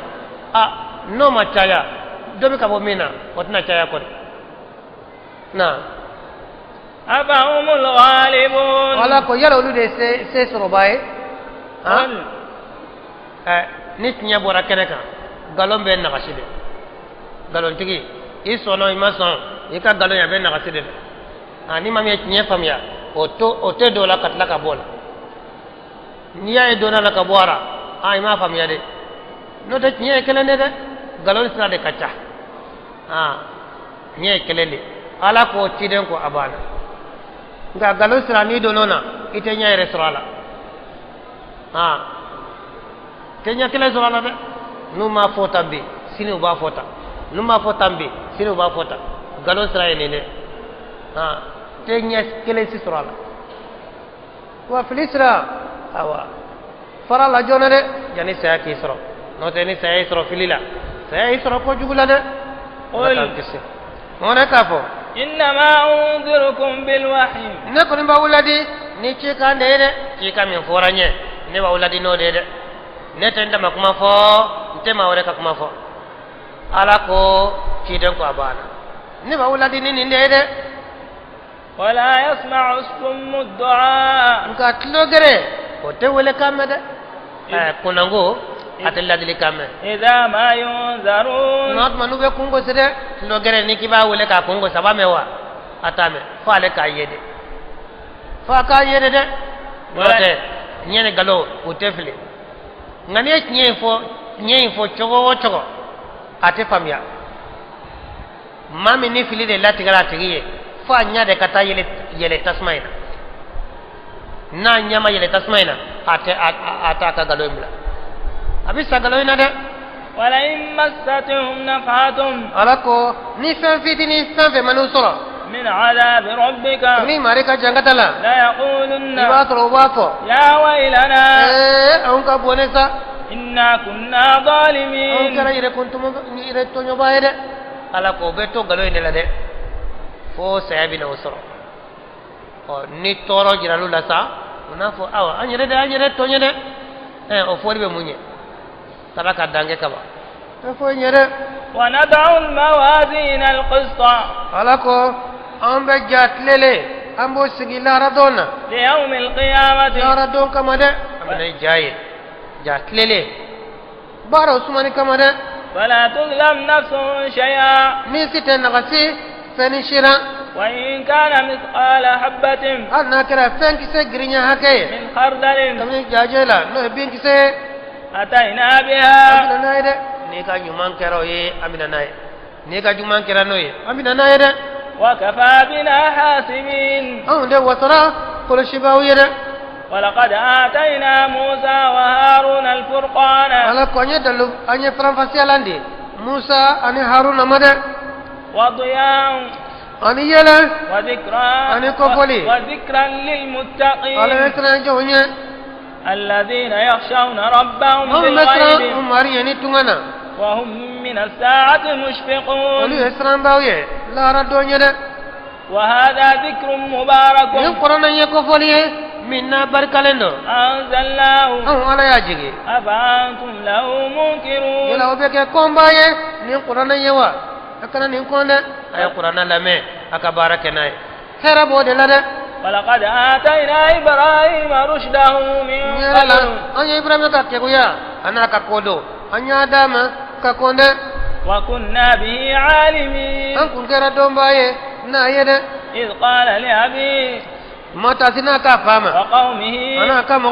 no machaya dobi ka bo mina otna chaya ko na أفهم الغالبون wala ko yala olu de se soro baye ni tinya bora kene kan galon be na kaside galon tigi isono imason ika galon ya be na kaside ni mami tinya famia ote do la katla ka bola ni ya do na la ka bora ima famia de no te tinya kele ne de galon sra de kacha nye kelele ala ko tiden ko abana nga galo sira ni do nona ite nya restaurant tenya kele sura de numa fota be sinu ba fota numa fota be sinu ba fota galo sira ne ne tenya kele si sura wa filisra awa fara la jona de jani sa ki sura no teni sa sura filila sa sura ko jugula de قل mona kafo إنما أنذركم بالوحي ne ko ni ba wuladi ni ci ka ndede ci ka min foranye ne ba wuladi no dede ne tenda makuma fo nte ma wore ka kuma fo ala ko ci den ko abana ne ba wuladi ni ni ndede ولا يسمع الصم الدعاء نكاتلو غري وتولى كامده كونانغو atella dili kame إذا ما ينذرون not manu be kungo sede lo gere ni kiba wole ka kungo saba mewa atame fa le ka yede fa ka yede de wote nyene galo utefle ngani nye fo chogo chogo ate famia mami ni fili de lati gara tigiye fa nya de kata yele tasmaina na nyama yele tasmaina ate ataka galo imla abisa galo ina de ولئن مستهم نفحة alako ni fen fitini fen fe manu soro من عذاب ربك ni marika jangatala لا يقولن ibato يا ويلنا on ka bonesa إنا كنا on ظالمين kara ire kuntum ire tonyo bayede alako beto galo ina la de fo sayabi na usoro o ni toro jiralu la sa una fo awa anyere tonyo de o fori be munye tabaka dange kaba fo nyere ونضع الموازين القسط alako ambe jatlele ambo sigila radona ليوم القيامة radon kamade amne jaye jatlele baro usmani kamade ولا تظلم نفس شيئا ni site nagasi fenishira وإن كان مثقال حبة anna kira fenkise grinya hake من خردل kamne jajela no binkise أتينا بها amina naide ni ka nyuman kero ye amina naide ni ka nyuman kero no ye amina naide وكفى بنا حاسبين ande wasara kolo shibawiye de ولقد آتينا موسى وهارون الفرقان ala konye dalu anye franfasi alandi Musa ani Harun amade وضياء ani yele وذكرى أنا كفولي. وذكرا ala للمتقين esra jonye الذين يخشون ربهم on mesra بالغيب umari yani tungana وهم من الساعة oli مشفقون esra mbawye lara donye de وهذا ذكر ni مبارك korona ye kofoli minna barkalendo أنزلناه an ala ya jigi أفأنتم له منكرون yela obeke kombaye ni korona yewa akana ni konde ay korona lame aka barake nay hera bode la de ولقد آتينا إبراهيم رشده من yela قبل anya ibrahim ka keguya ana ka kodo anya dama ka konde وكنا به عالمين an kun kera dombaye na yede إذ قال لأبيه mata sina ka fama وقومه ana ka mo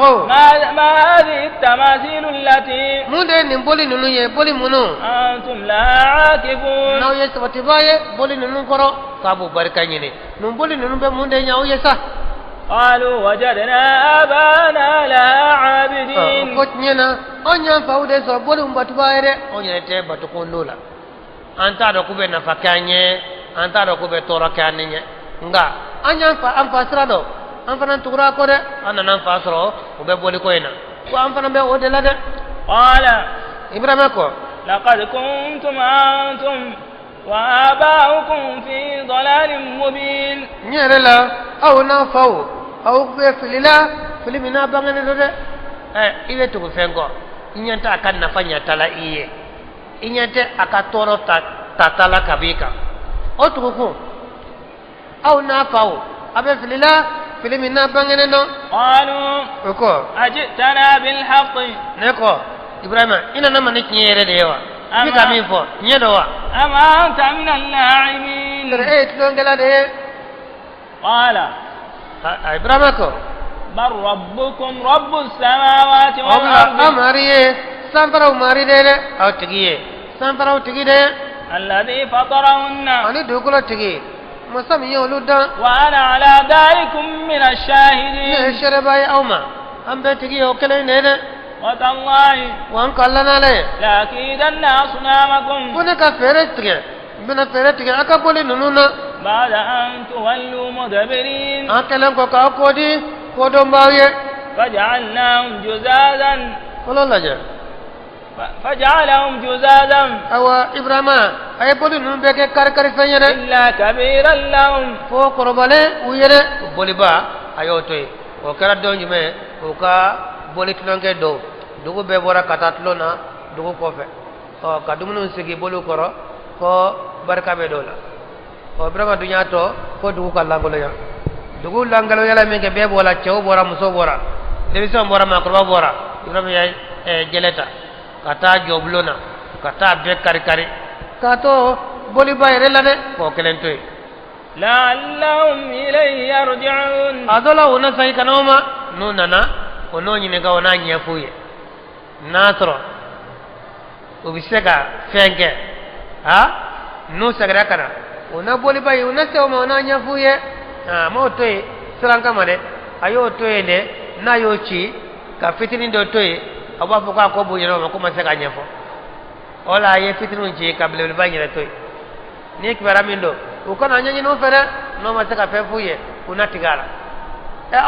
ما هذه التماثيل التي munde ni boli nunu ye boli munu أنتم لها عاكفون naw ye sabati baye boli nunu koro sabu barka nyine nun boli nunu be munde nyaw ye sa قالوا وجدنا آبانا لها عابدين ko nyena onya faude so boli mbatu baye de onya te batu kondola anta do kube na fakanye anta do kube tora kanye nga anya fa am fasra do am fa nan tugra ko de anna nan fasro ube boli ko ina ko am fa nan be o de la de قال ibrahima ko لقد كنتم أنتم وآباؤكم في ضلال مبين nyere la aw na faw aw be filila filimina bangane do de ile to fengo inyanta kan na fanya tala iye inyante akatoro tatala kabika otuku aw na faw abe filila filimina bangane no قالوا ko أجئتنا بالحق neko ibrahima ina na mani nyere de yawa bika min fo nyedo wa أم أنت من اللاعبين tlongela de قال ibrahima ko بل ربكم رب السماوات والأرض amariye sampara umari de aw tigiye sampara tigi de الذي فطرهن ani dukulo tigi masami yolu dan وأنا على ذلك من الشاهدين ne shere bay awma ambe tigi o kele ne de وتالله wan kallana le لأكيدن أصنامكم kone ka fere tige bina fere tige aka boli nununa بعد أن تولوا مدبرين akelen ko ka kodi kodo mbaye فجعلناهم جزازا kolo laje فجعلهم جزازا awa ibrahima ay boli nun be ke kar fenye de إلا كبيرا لهم fo korobale uyere boli ba ayo toy o kara donju me o ka boli tlonge do dugu be bora katatlo na dugu kofe o kadumunu sigi bolu koro ko barka be dola o ibrahima dunya to ko dugu kallango la ya dugu langalo yala min ke be bola cew bora muso bora debiso bora makroba bora ibrahim ya jeleta kata joblona kata be kari kari kato boli bayre la de ko kelentoy la'allahum ilayhi yarji'un adola una sai kanoma nunana ono nyine ga ona nyefuye natro ubisega fenge ha no sagara kana ona boli bayi ona sewma ona nyefuye mo toy siranka made ayo toy de na yo ci ka fitini do toy aba fuka ko bu yero ko ma sega nyefo ola ye fitinu ci ka bele bayi re toy ni kibara mindo ukona nyanyi no fere no ma sega fefuye una tigala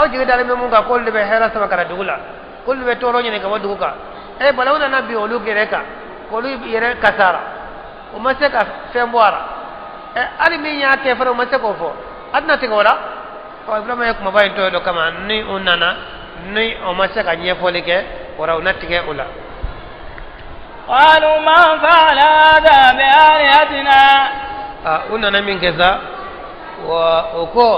o jigi dale me mun ga ko be hera sama kara dugula ko be toro nyene ka waduka balawna nabi olu gereka ko lu yere kasara o ma sega femboara ali min ya ke fara ma sega fo adna tigora o ibrahim yak mabayin to do kama ni unana ni o ma sega nyefole ke wara unatige ula qalu ma fa'ala hada bi alihatina unana min keza wa oko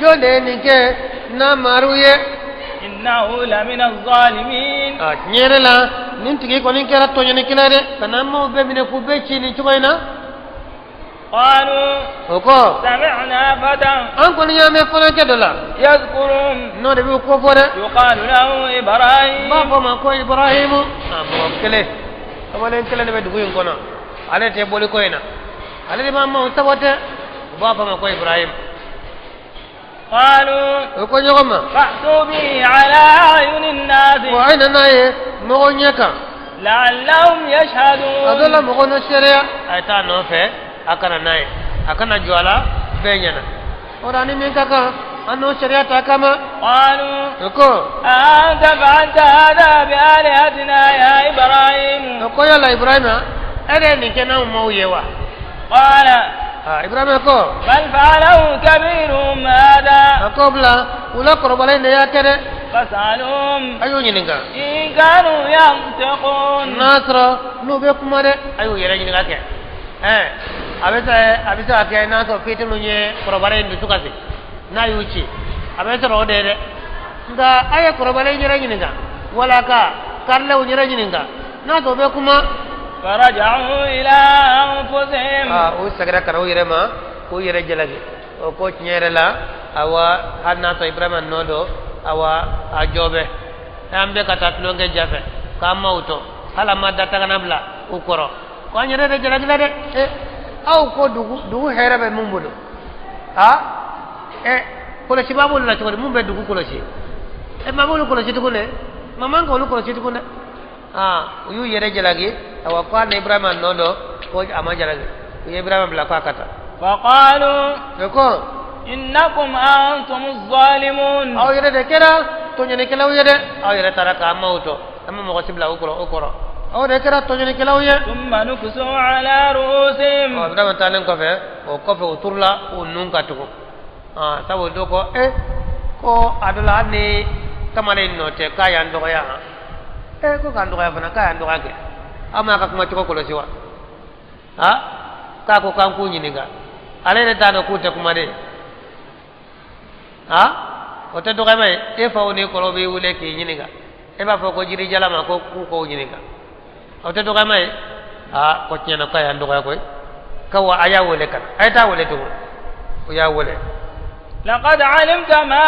jode ninke na maruye innahu la min az-zalimin nyere la nintigi ko ninke ratto nyene kilade kanamo be mine fu be chini chumayna qalu oko sami'na fatan an ko nyame fona ke dola yadhkurun no de ko fona yuqalu lahu ibrahim baba ma ko ibrahim amo kele amale kele ne be dugu kono ale te boli ko ina ale de mamma sabote baba ma ko ibrahim قالوا ko nyogoma فأتوا به على أعين الناس wa aina naye mo nyaka لعلهم يشهدون adola mo no sheria ata no fe akana naye akana juala benyana ora ni min kaka anno sheria ta kama قالوا ko أنت فعلت هذا بآلهتنا يا إبراهيم ko yala ibrahima ere ni kena mo yewa قال ibrahima ko بل فعله كبيرهم هذا akobla ula korobale ne yakere فاسألهم ayo nyininga إن كانوا ينطقون nasra no be kuma de ayo yere nyininga ke abisa ke na so fitu nye korobale ndu tukasi na yuchi abisa ro de nga aya korobale nyere nyininga wala ka karle nyere nyininga na so be kuma فرجعوا إلى أنفسهم o sagara karo yere ma ko yere jelage o ko nyere la awa hanna to ibrahima nodo awa ajobe ambe kata tlonge jafe ka mauto hala madda tagana bla ukoro ko nyere de jelage la de aw ko dugu hera be mumbudo ko ci babul la ci ko mumbe dugu ko ci mabul ko ci tukune mamanga ko ko ci tukune uyu yere jelage awa ko ne ibrahima nodo ko ama jelage ibrahima bla ko akata فقالوا ko إنكم أنتم الظالمون aw yere de kera to nyene kelaw yede aw yere taraka mauto amma mo sibla ukoro aw de kera to nyene kelaw ye ثم نكسوا على رؤوسهم ibrahima talen ko fe o ko fe uturla o nun katuko sabu do ko ko adula ni kamale no te kaya ndo ya ko kan ndo ya bana kaya ndo age ama ka kuma ko lo siwa ka ko kan ku nyiniga ale ne tano kute kuma de o te do mai e fa oni ko lo be wule ki nyiniga e ba fa ko jiri jala ma ko ku ko nyiniga o te do mai ko tiena kaya ndo ya koy kawa aya wule kan ay ta wule to o ya wule لقد علمت ما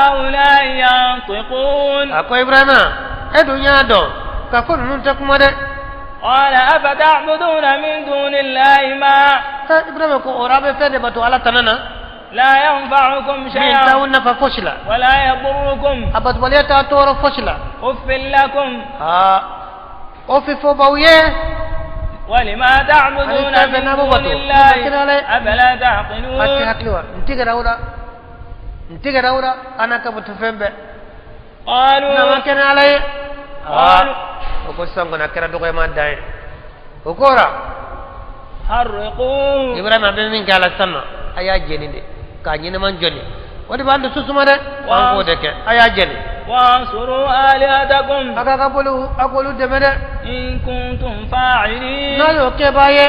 هؤلاء ينطقون ako ibrahima e dunya do ka ko nun ta kuma de قال أفتعبدون من دون الله ما ibrahima ko orabe fede bato ala tanana لا ينفعكم min شيئا tawna fa foshla ولا يضركم abat waleta toro foshla أف لكم o fi fo bawye ولما تعبدون من دون الله أفلا ati تعقلون hakliwa ntiga dawra ana ka butu fembe na قالوا makena alay قالوا o ko sango na kera dogo ma dai o kora حرقوه ibrahima be min kala sanna aya jeni de ka nyine man joni wadi bandu susuma de wan ko de ke aya jeni وانصروا آلهتكم aka ka bolu akolu de mede إن كنتم فاعلين na yo ke baye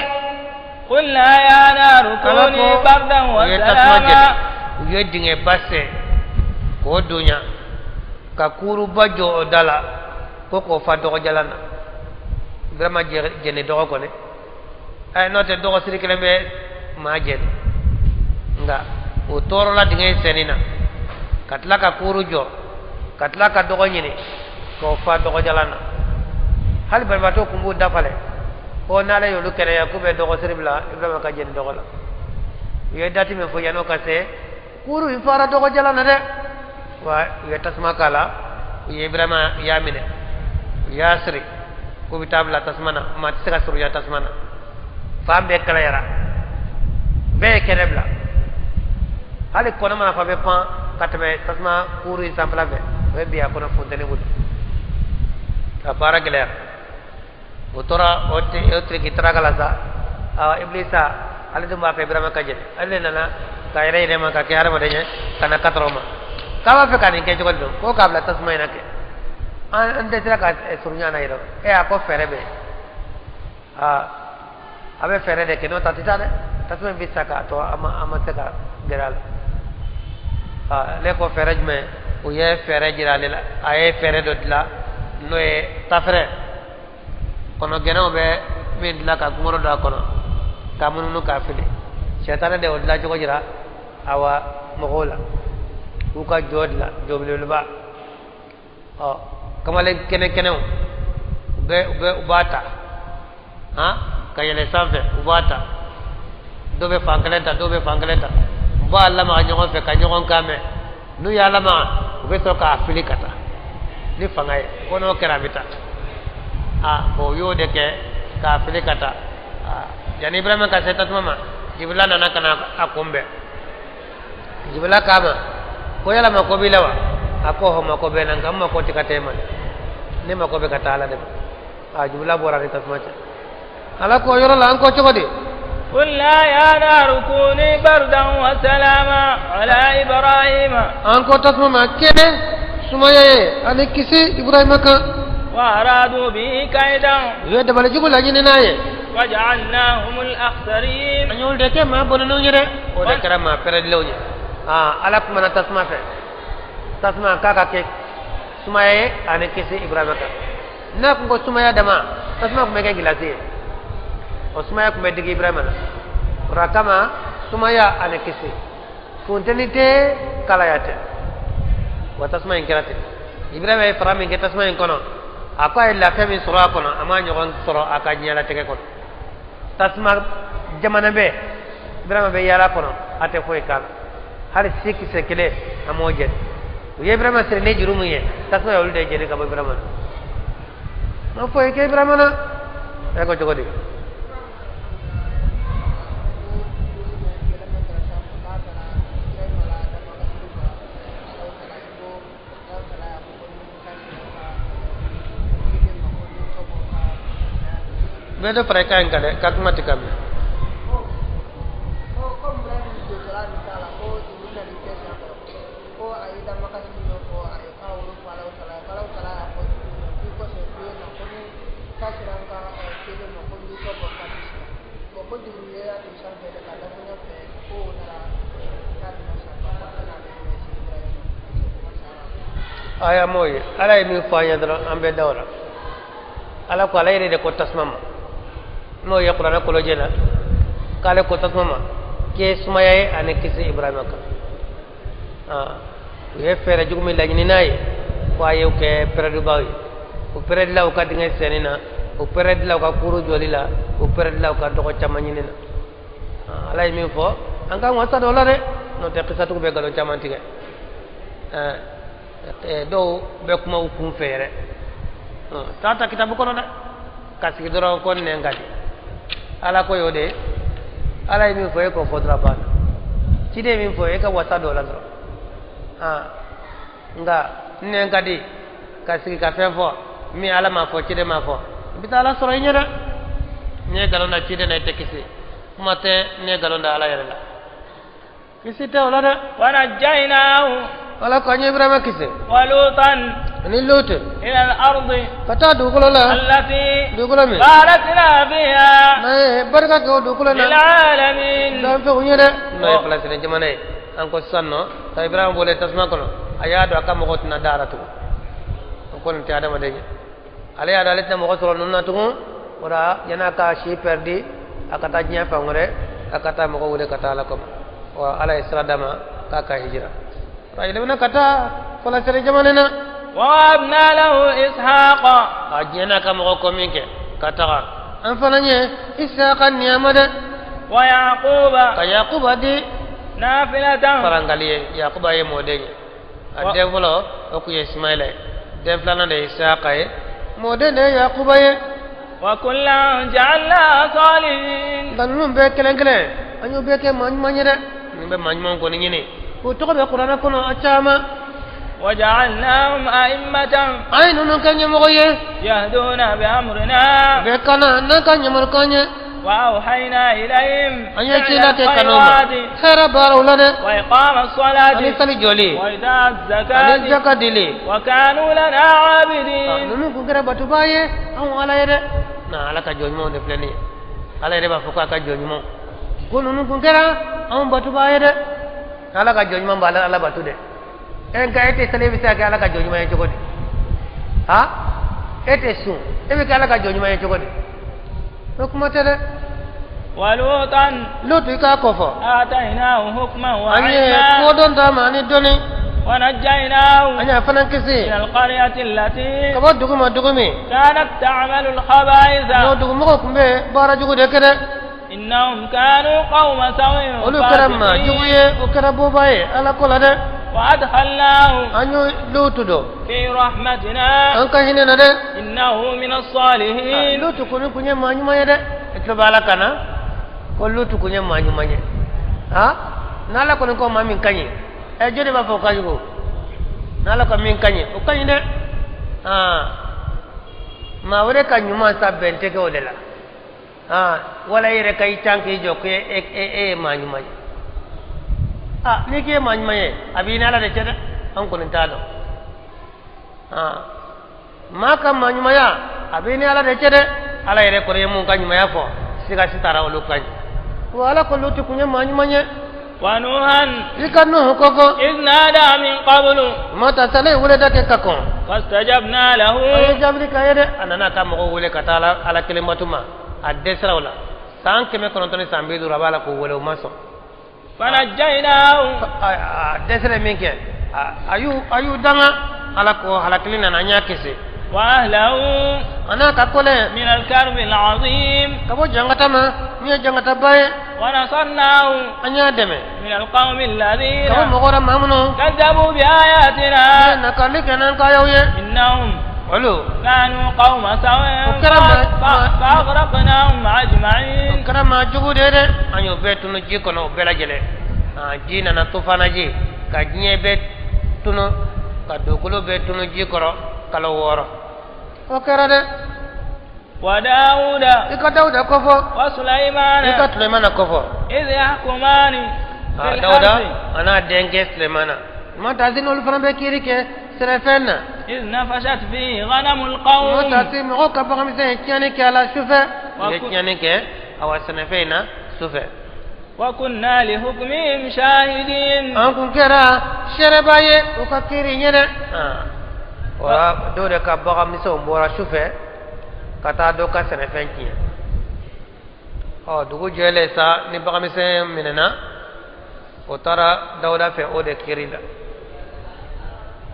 قلنا يا نار كوني بردا وسلاما ye dinge basse ko dunya ka kuru bajo dala ko fa do jalana vraiment jene do ko ne ay note do sirikele be ma jen nga o toro la dinge senina katla ka kuru jo katla ka do nyini ko fa do jalana hal ba to kumbu dafale ko nala yo lukere ya kube do siribla ibrahima ka jen do la ye dati me fo yano ka se kuru ifara do jalana de wa ye tasma kala ye ibrahima yamine yasri ko bitabla tasmana ma tsaka suru ya tasmana fambe kala yara be kenebla hali kono ma fa be pan katbe tasma kuru sampla be be biya kono fontene wud ta para geler utora otre kitra kala sa iblisa ali dum ba pe ibrahima kaje alle nana kayre ide ma ka kyara madenya kana katroma kawa fe kanin ke jogol do ko kabla tasma ina ke ande tira ka surunya na iro ako ferebe abe fere de ke no tatita de tasma bisa ka to ama tega geral le ko feraj me o ye fere jirale la ay fere do la no e tafre kono geno be min la ka ngoro da kono kamunu ka fili shetane de odla jogo jira awa mogola uka jodla joblul ba kamale kene be ubata kayele sanfe ubata dobe fangalenta ba lama nyogon fe kanyogon kame nu ya lama ube to ka afilikata ni fangaye kono keramita bo yo de ke ka afilikata yani ibrahima ka setat mama jibla nana kana akombe jibla kama ko yala ma ko bilawa ako ho ma ko be nan kam ma ko tikate man ni ma ko be kata ala de jibla bora ni tasmacha ala ko yoro la an ko chogodi قلنا يا نار كوني بردا وسلاما على إبراهيم أنكو تسمى ما كده سمايا أنا كيسي إبراهيم كا وأرادوا به كيدا يد بالجبل لجنة ناي وجعلناهم الأخسرين أن يقول ده ما بنو نجرة وده كلام ما فرد لوني على كم أنا تسمع في تسمع كاكا كي سمايا أنا كيسي إبراهيم كا ناكو سمايا دما تسمع كم كي جلاسي Osmaya kumedigi Ibrahima rakama sumaya anekisi funtenite kalayate watasma inkirate Ibrahima farami ngetasma inkono akwa illa fami sura kono ama nyogon sura akanyala teke kono tasma jamana be Ibrahima be yala kono ate foy kan hal sikki sekele amoje Ibrahima sere ne jurumu ye tasma yolde jeni ka Ibrahima no foy ke Ibrahima na eko jogodi Beda mereka yang kada kakmati kami. Ayah moy, ala ini fanya dalam ambil daura. Ala ko ala ini de kotas mama. No ya Qur'an ko lojena kale ko tasmama ke sumaye ane kisi Ibrahima ka ye fere jugumi lagni nay waye ke peredu bawi o pered law ka dinga senina o pered law ka kuru jolila o pered law ka doko chamanina alay mi fo anga wasa do la de no te qisatu be galo chamantige do be kuma ukum fere tata kitabu kono da kasi doro kon ne ngadi ala ko yode ala mi fo e ko fodra ban cide mi fo e ka wasa do la do nga ne ngadi kasi ka fe fo mi ala ma fo cide ma fo bitala soro nyera ne galonda cide na tekisi mate ne galonda ala yere la kisi te wala da ونجيناه ala ko nyi Ibrahima kisi ولوطا ni lut إلى الأرض kata dugulo la التي dugulo mi باركنا فيها na barka ko dugulo na للعالمين dan fe unyere no e place ne jamane anko sanno ta ibrahim bole tasma kono ayado aka mo gotina daratu ko non tiada ma deñe ala ya dalet mo gotro non natu ora yana ka shi perdi akata nya fangore akata mo ko wule kata la ko wa ala isradama ka hijra ra ilena kata fala sere jamanena wa abna lahu ishaqa ajena ka mo ko minke kata an fananye ishaqa niyamada wa yaquba ka yaquba di nafilatan farangali yaquba ye modeñe ade volo o ku ismaila de flana de ishaqa ye modene yaquba ye wa kullan ja'alna salihin danum be kelen kelen anyu be ke man manyere ni be man mon ko ni ni ko to be qur'ana kono achama وجعلناهم أئمة ay non kanya mo ye يهدون بأمرنا be kana na kanya mo kanya وأوحينا إليهم anya فعل chila te kanoma الخيرات khara barulade وإقام الصلاة ani tali joli وإيتاء ani الزكاة zakadili وكانوا لنا عابدين nunu ko gara batu baye an ala yede na ala ka jonmo de pleni ala yede ba fuka ka jonmo ko nunu ko gara an batu baye de ala ka jonmo bala ala batu de en ga ete televisa ka ala ka jonmo en jogodi ha ete su e be ka ala ka jonmo en jogodi ko kuma tere ولوطا lutu ka kofo آتيناه حكما anye وعلما ko don ta mani doni ونجيناه anya fanan kisi من القرية التي kabo duguma dugumi كانت تعمل الخبائث no dugumo ko kumbe bara jugu de kede إنهم كانوا قوم سوء olu karama juguye o karabo baye ala kola de وأدخلناه anyu lutu do في رحمتنا an ka hinena de إنه من الصالحين lutu kunu kunye manyu maye de etlo bala kana ko lutu kunye manyu maye ha nala ko ko mamin kanyi e jode ba fo kajugo nala ko min kanyi o kanyi de ha ma wore kanyu ma sa bente ke odela ha wala yere kay tanki jokke e manyu maye ni ke manyu maye abina la de cede an ko nintado ma kam manyu maya abini ala de cede ala yere ko re mun kanyu maya fo siga sitara olu kanyu wala ko lutu kunya manyu manye ونوحا ikanu koko إذ نادى من قبل mata sale wule dake kakon فاستجبنا له ay jabri kayede anana kam ko wule katala ala kelimatuma adde sarawla san keme kono toni sambidu rabala ko wule maso فنجيناه adde sere minke ayu danga ala ko halakilina na nyakese وأهله ana kakole من الكرب العظيم kabo jangata ma mi jangata baye ونصرناه anya deme من القوم الذين kabo mogora mamuno كذبوا بآياتنا na kalli kenan kayawye إنهم olu كانوا قوم سوء وكرم- فأغرقناهم أجمعين karama jugu dede anyo betunu jikono belajele jina na tufana ji ka jinye betunu ka dokulo betunu jikoro kala woro o kera de وداود ika dauda kofo وسليمان ika tulemana kofo إذ يحكمان في dauda الحرث ana denge sulemana mata zinul fana be kiri ke serefenna إذ نفشت فيه غنم القوم mata si mo ka ba mise kyani ke ala sufe Waku- kyani ke awa senefena sufe وكنا لحكمهم شاهدين an kun kera sherebaye o ka kiri nyere ora do de ka ba mise o mbora sufe kata do ka senefen kiye dugu jele sa ni ba mise minena o tara dawda fe o de kirila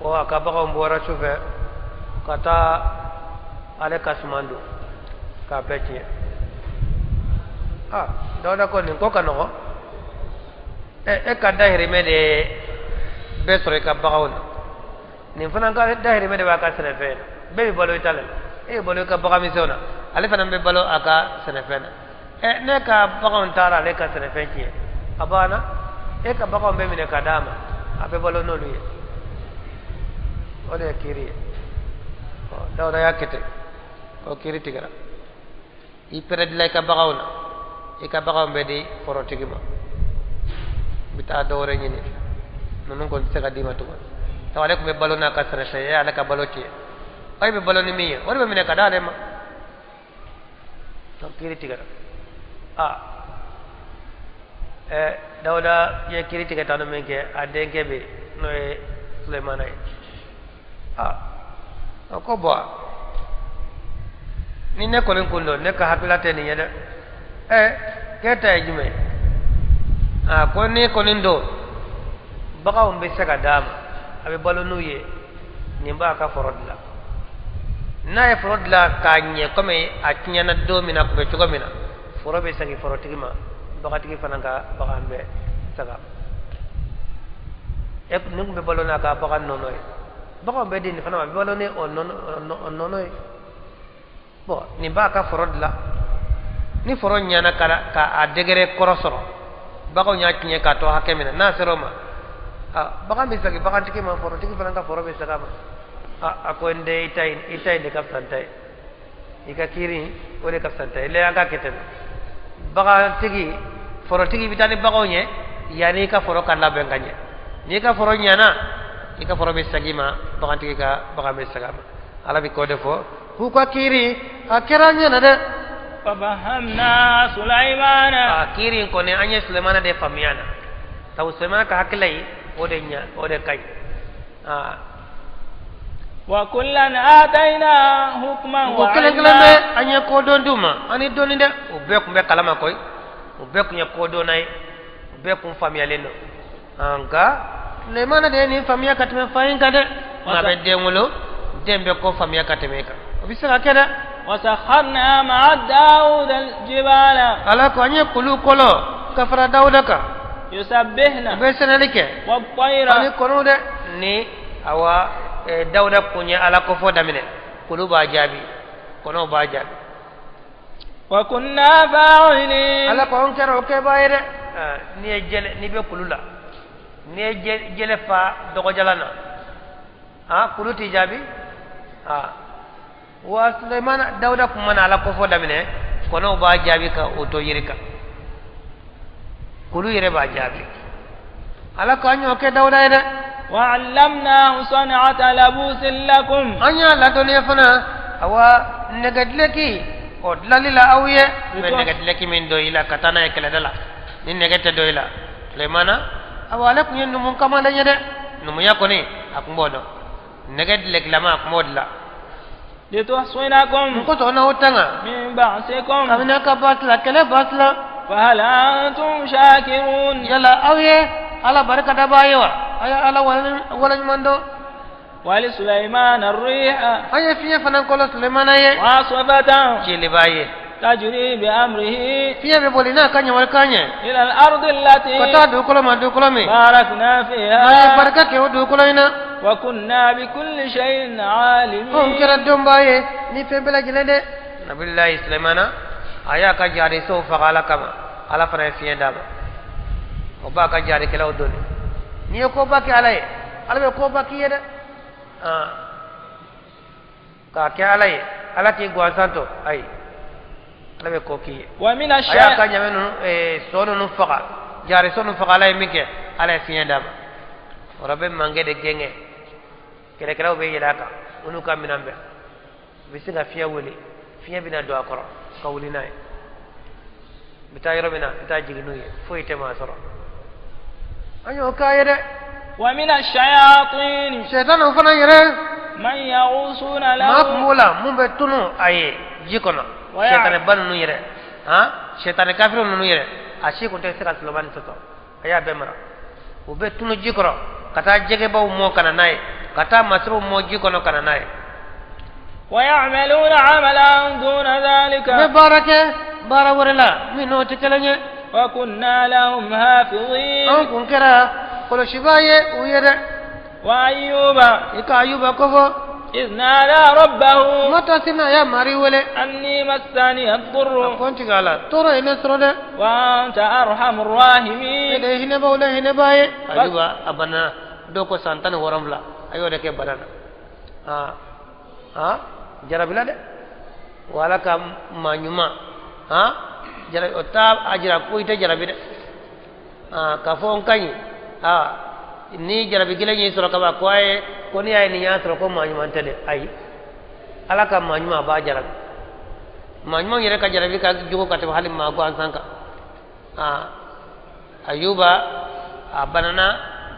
o aka ba mbora sufe kata ale kasmando ka peche dawda ko ni ko kanogo e ka dahiri me de be sore ka bagawna ni fana ka dahiri me de ba ka sene fe be bi balo itale e balo ka bagami sona ale fana be balo aka sene fe ne ka bagawon tara le ka sene fe ki abana e ka bagawon be mine ka dama abe balo no luye o de kiri dawda ya kete o kiri tigara i pere dilay ka bagawna ika bagaw mbedi foro tigima bita dore nyini nonu ko sega dima to tawale ko be balona ka sere se ya ala ka baloti ay be baloni mi wala be mine ka dale ma to kiri tigara Dauda ye kiriti ke tanu men ke adenke be no e Sulaiman ay ko bo ni ne ko len kundo ne ka hakilate ni yede keta e jume ko ni ko lindo baka on be saka dam abe balonu ye ni ba ka forodla na e forodla ka nye comme a tinyana do mina ko be to mina forobe sagi forotigima baka tigi fananga baka ambe saka nungu be balona ka baka nonoy baka be din fana be balone on nonoy bo ni ba ka forodla ni foron nyana kala ka a degere korosoro baka nya kinye ka to hakemina na seroma baka mi sagi baka tigi ma foro tigi fananga forobe saka ma ako ende itai de kapsantai ika kiri ore kapsantai le anga keten baka tigi foro tigi bitani baka nye yani ka foro kala benganye ni ka foro nyana ika foro be sagima baka tigi ka baka be sagama ala bi ko defo hu ko kiri akiranya na de fahamna Sulaimana kiri ko ne anya Sulaimana de famiana taw Sulaimana ka haklai ode nya ode kai wa kullan atayna hukman wa ilma anya ko don duma ani doni de o be ko be kalama koy o be ko nya ko do nay o be ko famia leno anga le mana de ni famia katme fayin kade ma be de ngulo dembe ko famia katme ka o bisala keda wa sakharna ma'a Daud al-jibala ala ko anya kulu kolo kafara daudaka yusabbihna be senalike wa tayra ani kono de ni awa Dauda punya ala ko fo damine kulu ba jabi kono ba jabi wa kunna fa'ilin ala ko on kero ke bayre ni jele ni be kulula ni jele fa dogo jalana kulu ti jabi wa Sulaiman Dauda kuma ala ko fo damine kono ba jabi ka oto yirika kulu yire ba jabi ala ko anyo ke Dauda ide وعلمناه صنعة لبوس لكم أنيا لا تليفنا أو نجدلكي أو دلالي أويه من نجدلكي من دويلا كتانا يكلا دلا نجدت دويلا لمانا أو عليكم ينمون كما لنيا نميا كوني أكون بودو نجدلك لما أكون بودلا لتحصنكم نكتونا وتنا من بعثكم كمنا كباسلا كلا باسلا فهل أنتم شاكرون يلا أويه على بركة دبايوا أي على ولن مندو ولسليمان الريح أي فيه فنقول سليمان أي عاصفة جيل باي تجري بأمره فيه بقولنا كاني والكاني إلى الأرض التي كتا دوكلا ما دوكلا مي باركنا فيها أي بركة كيو دوكلا وكنا بكل شيء عالمين هم كرا دوم باي نفهم بلا جلده نبي الله سليمان أيا كجاري سو فقالا كما على فرع فيه دابا وبا كجاري كلا ودوني niyo ko baki alaye alabe ko baki yede ka ke alaye alati gwansanto ay alabe ko ki wa min ash-shay aya ka nyamenu sonu nu faqa jari sonu faqa alaye minke alaye fiye dama rabbe mange de genge kele kala be yedaka unu kam minambe bisinga fiye wuli fiye bina do akoro ka wuli nay bita yoro bina bita jignuye foyte ma soro أيوة كايرة ومن الشياطين شيطان وفنا يرى من يغوصون له ما كمولا من بتونو أي جيكونا شيطان بنو يرى شيطان كافر نو يرى أشي كنت سكال سلوبان تطو أيا بمرا وبتونو جيكورا كتا جيكي باو مو كنا ناي كتا مسرو مو جيكونا كنا ناي ويعملون عملا دون ذلك بباركة بارا ورلا منو تكلني وكنا لهم حافظين أنكم كرا كل شباية ويرى وأيوب إكا أيوب كفو إذ نادى ربه متى سنا يا ماري ولي أني مسني الضر كنت قال ترى إن سرده وأنت أرحم الراحمين إذا هنا بولا هنا باي أيوب أبنا دوكو سانتان ورملا أيوة دكيب بدانا جربلا ده ولا كم مانيما jara otab ajira ko ite jarabi de ka fon kanyi ni jarabi gile ni soro kaba ko ay ko ni ay ni nya soro ko manyu mantade ay alaka manyu ma ba jarabi manyu yere ka jarabi ka jogo ka te halim ma ko ansanka ayuba a banana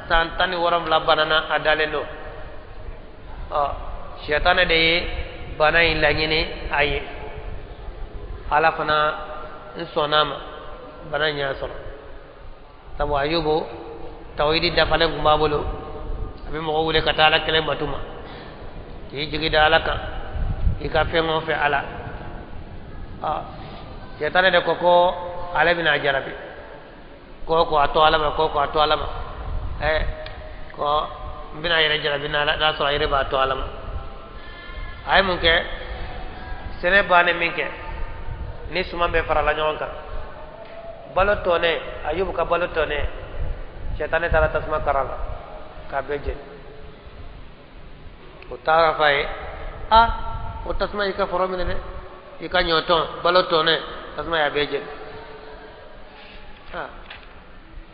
san tani worom la banana adalendo syaitane de bana in lañini aye ala fana insonama bana nya solo tabu ayubo tawhidi dafale gumbabolo abi mo wule katala kele matuma yi jigi da alaka ika fengo fe ala syaitane de koko ala bina jarabi ko ato alama ko ato alama ko bina yere jarabi na so ayre ba ato alama ay munke sene bane minke ni suma be farala nyonka balotone ayub ka balotone syaitane tara tasma karala ka beje utara fay utasma ika foromine de ika nyoton balotone tasma ya beje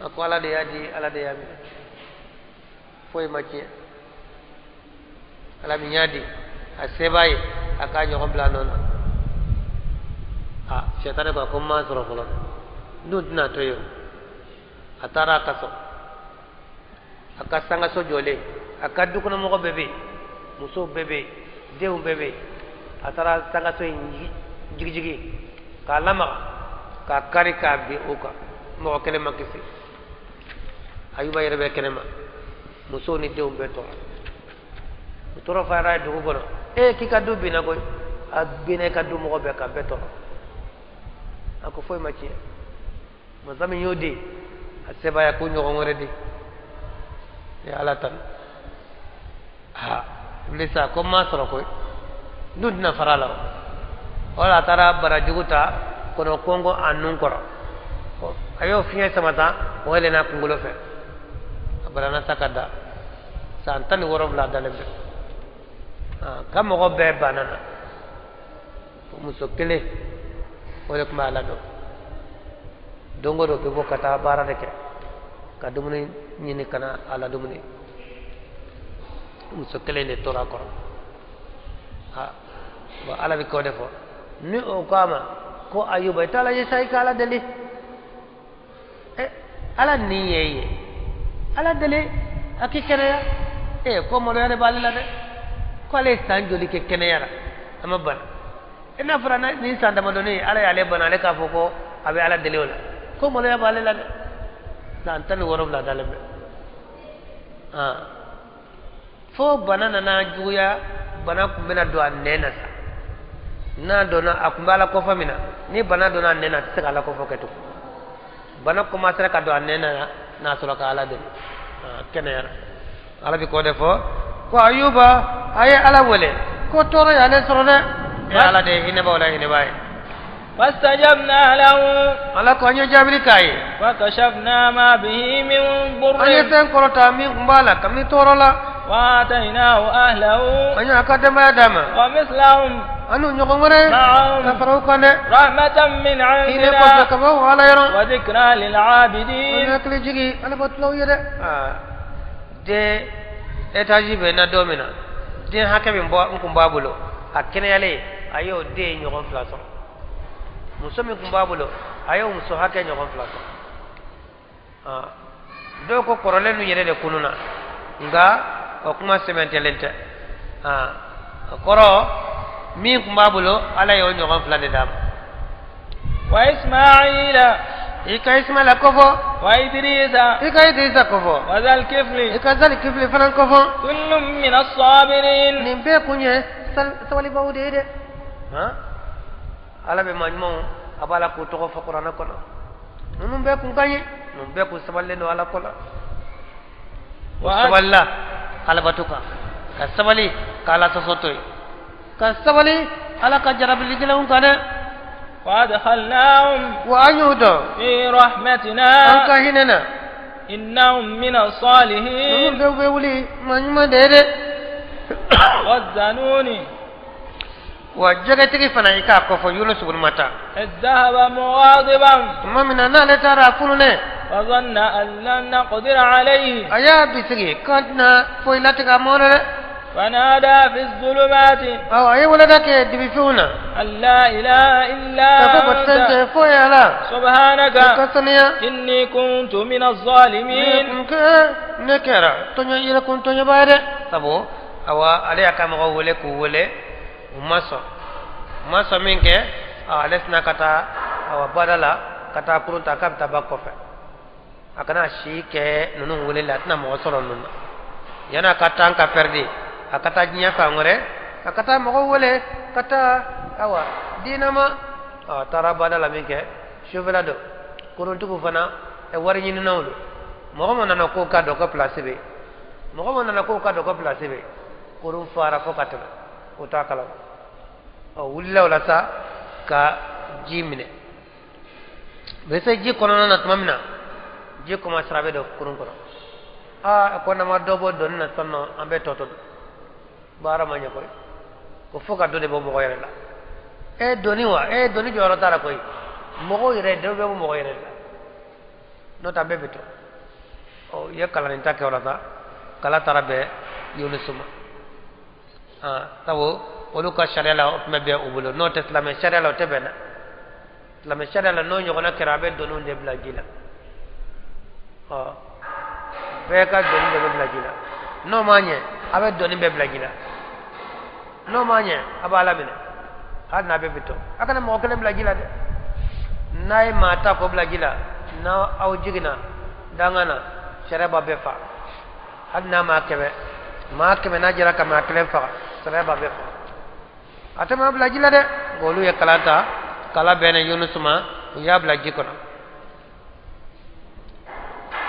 aku ala de yaji ala de yami foy makie ala minyadi asebaye aka nyoko bla non syaitane ko ma soro folo dudna to yo atara kaso aka sanga so jole aka dukuna mo bebe muso bebe dew bebe atara sanga so jigi ka lama ka kari ka bi uka mo kele makisi ayuba yerbe kenema muso ni dew beto toro fara dugu gono ki kaddu bina koy bina kaddu mo be ka beto ako foy ma ci mo zami yodi aseba ya kunyo ngore di ya alatan iblisa ko ma soro koy dudna farala wala tara bara juguta kono kongo annun koro ayo fiye samata wala na kungulo fe barana sakada santani worof la dalembe kam mo be banana muso kele wala kuma ala do dongoro ke bokata bara de ke kadumuni nyini kana ala dumuni muso kele ne tora ko ba ala bi ko defo ni o kama ko ayuba tala ye sai kala deli ala ni yeye ala deli akikere ya ko mo re balila de ko ale sanjoli ke keneyara ama ban ina farana ni sanda madoni ala ya le bana le ka foko abe ala deli wala ko mo le balila de santan worom la dalembe fo banana na juya bana kumbena do anena sa na dona akumbala ko famina ni bana dona anena se kala ko foketu bana ko masra ka do anena na sura ka ala de keneyara ala bi ko defo ko ayuba ay ala wole ko toro ya le soro de ala de hine ba wala hine bay fastajabna lahu ala ko nyo jabri kai wa kashafna ma bihi min burr ayeten ko ta mi kumbala kam ni toro la wa atainahu ahlahu anya akadama dama wa mislahum anu nyoko ngore ka faro kane rahmatan min ine ko indina ka ba wala yaro wa dhikra lil abidin ina kle jigi ala botlo yede de etaji be na domina de hakabe mbo nkumbabulo akene yale ayo de nyoko flaso musomi nkumbabulo ayo muso hake nyoko flaso do ko korole nu yede de kununa nga o kuma sementelente koro mi kumbabulo ala yo nyoko flade dam wa isma'ila ika ismaila kofo wa idrisa ika idrisa kofo wa zal kifli ika zal kifli fanan kofo kullum min as-sabirin nimbe kunye sawali bawde de ala be manmo abala ko to ko qur'ana kono num be kun kanye num be ko saballe no ala kola wa saballa ala batuka kasabali kala to sotoy kasabali ala ka jarabli gilawun kana wa adkhalnahum wa ayudo fi rahmatina anka hinana innahum min as-salihin num be wuli manuma dede wazanuni wa jagatigi fana ika ko fo yunus ibn mata adhaba mughadiban thumma min anna tara kunune wa dhanna an lan naqdir alayhi aya bisigi kadna fo ilatiga monere فنادى في الظلمات أو أي ولدك دبيفونا أن لا إله إلا أنت سبحانك إني كنت من الظالمين نكرا تنيا إلى كنت تنيا بعد تبو أو عليه كم قولة كولة وماسو منك لسنا كتا أو بدلا كتا كرون تكاب تباكوفة أكنا شيء نونو ولة لاتنا موصلون نونا yana kata ka perdi akata nya fa ngore akata mo wole kata awa dinama tara badala minke shuvela do kurun tuku fana e wari ni nawlu mo mo nana ko ka do ko place be mo mo nana ko ka do ko place be kurun fara ko katala utakala o wulla wala sa ka jimine bese ji kono na tamamna ji ko ma srabe do kurun kono ko nama dobo don na sonno ambe toto bara manya koy ko foka do de bo mo yere la doni joro tara koy mo yere de bo mo yere la no ta bebeto o ye kala ni takke wala ta kala tarabe yunusuma tawo olu ka sharia la mebe ubulo no te islam sharia la tebena islam sharia la no nyogona kirabe donu de bla jila beka doni be blagila no manye abe doni be blagila no manye abala bine hadna be bito akana mo kele blagila de nay mata ko blagila na aw jigina dangana sharaba be fa hadna ma kebe na jira kama kele fa sharaba be fa atama blagila de golu ya kalata kala bene yunusuma ya blagi kono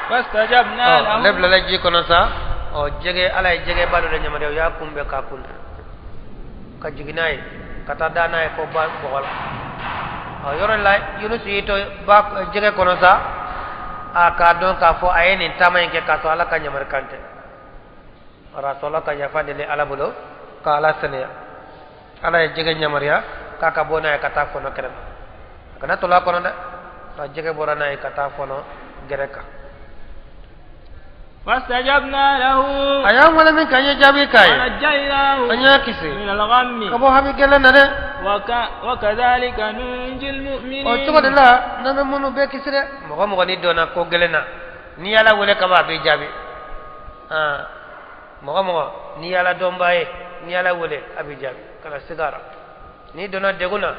فاستجبنا له لبلا لجي كنسا او جيغي على جيغي بالو دنيا مديو يا كومبه كاكون كجيغناي كتا داناي كو با بوغال او يورن لاي يونس يتو با جيغي كنسا aka don ka fo ayeni tamayen ke kaso ala kanya markante rasulullah kanya fadele ala bulo ka ala sene ala jege nyamaria kaka bona kata fono kerem kana tola kono da jege borana kata fono gereka فاستجبنا له أيام ولا من كان يجابي كاي ونجيناه من الغم كبو هابي جلنا ده وكذلك ننجي المؤمنين أو تقول لا نمنو بكسر مغا ني دونا كو جلنا ني يالا ولا كبا بي جابي مغا ني يالا دومباي ني يالا ولا ابي جابي كلا سيجارا ني دونا دغونا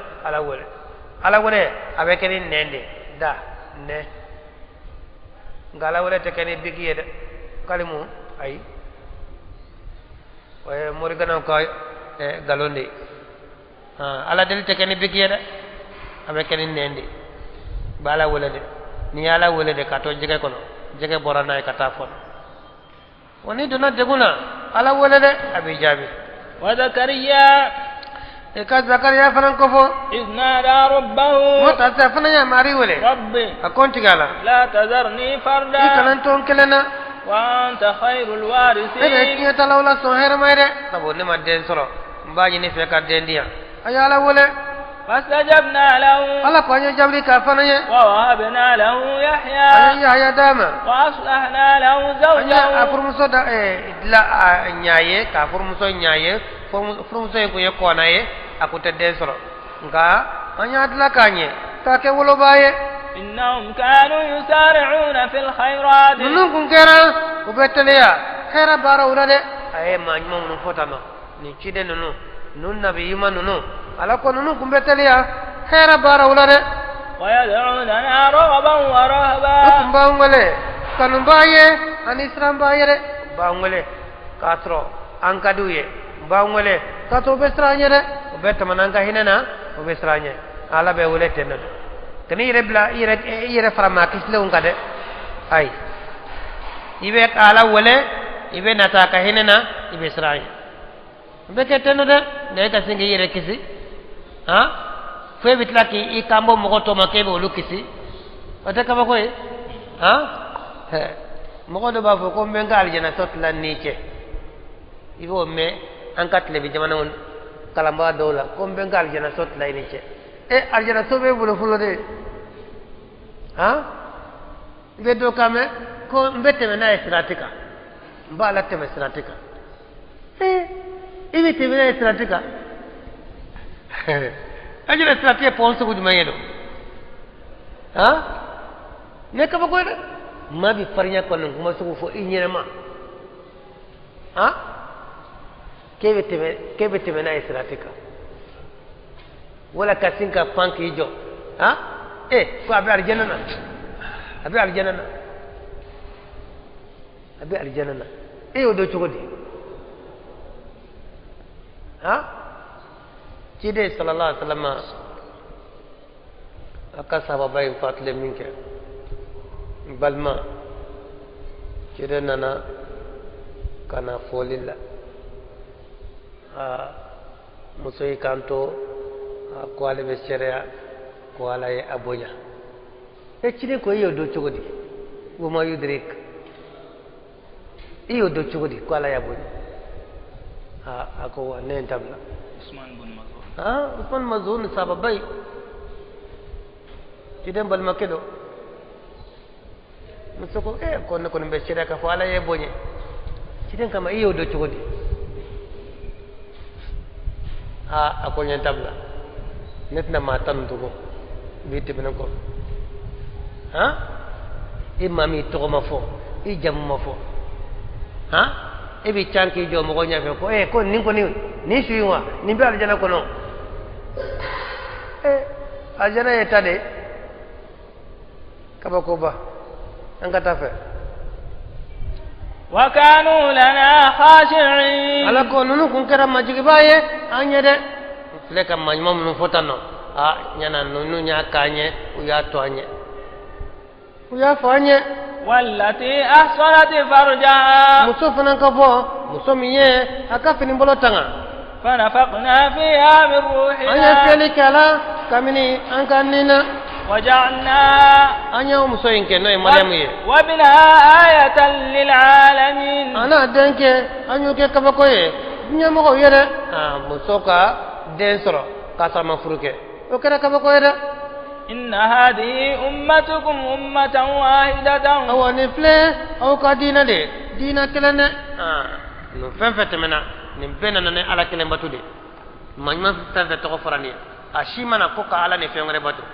ala wala abekeni nende da ne ngala wala tekeni bigiye de kalimu ay way mori gana ko galonde ala del tekeni bigiye de abekeni nende bala wala de ni ala wala de kato jige kono jige borana kata fon woni dona deguna ala wala de abi jabi wa zakariya eka zakariya fanan ko fo iznada rabbahu mata safana ya mari wala rabbi akonti gala la tazarni farda ikanan ton kelena wa anta khairul warisin ebe kiya talawla so hera mayre tabo ne madden soro mbaji ni fe ka dendiya ayala wala fastajabna lahu ala ko nya jabri ka fananye wa wahabna lahu yahya ya dama wa aslahna lahu zawjahu afurmuso da idla nyaaye ka afurmuso nyaaye furmuso ko yekona ye akute den soro nga anya adla kanye ka ke wolo baye innahum kanu yusari'una fil khairat nunu kun kera ko beteliya khaira bara urade ay ma nyimo mun fotano ni cide nunu nun nabi iman nunu ala ko nunu kun beteliya khaira bara urade wa yad'una raghaban wa rahaba kun bangole kanum baye an islam baye re bangole katro ankaduye bangole kato besranye re betamana hinena o besranye ala be wole tenno kani rebla ire farama kisle unkade ay ibe kala wole ibe nata ka hinena ibe srai be keteno de ne ka singi ire kisi ha fe bitlaki i kambo mogoto makebe olu kisi ata kaba koy ha he mogodo ba fo ko men gal jena sotla niche ibo me ankatle bi jamana on kalamba dola ko men gal jena sotla niche arjana sobe bulo fulo de ha be do kame ko mbete mena estiratika mbala teme estiratika ibi tibina stratika ajira stratika ponso kujumayedo ne kaba ko de ma bi farnya ko non kuma suko fo inyema kebe tebe na stratika wala kasinka panki jo ko abi arjana na odo chogodi cide sallallahu alaihi wasallam aka sahabai fatle minke balma cide nana kana folilla musoyi kanto ko ale be sharia ko ala e abonya cide ko yodo chogodi woma yudrik yodo chogodi ko ala e abonya ako wa ne tabla Usman Mazun sababai cide balma kedo musoko kono be sharia ka ko ala e bonye cide kama yodo chogodi ako nyen tabla netna matan dugo biti benen ko imami to ma fo I jam ma fo e bi chanki jo mo ko nyafe ko ko nin ko ni suywa ni be aljana ko no aljana etade kaba ko ba an ka tafe wa kanu lana khashi'in ala ko nunu kun kera majigi baye anyede le kam majmum nu fotano nyana nunu nya kanye uya to anye uya fanye wallati ahsanat farjaha musofana ka fo musomiye akafini bolotanga fanafaqna fiha min ruhina anya kelikala kamini ankanina وجعلنا أنيا ومسوين كنوي مريم يه وابنها آية للعالمين أنا دينك أنيو كي كبكوي نيا مكو يره مسوكا دينسرو كاسر مفروكه وكذا كبكوي يره إن هذه أمتكم أمة واحدة أو نفله أو كدينا دي دينا كلنا نفهم فتمنا نبينا نن على كلمة بتودي ما يمكن تغفرني أشيمنا كوكا على نفهم ربطو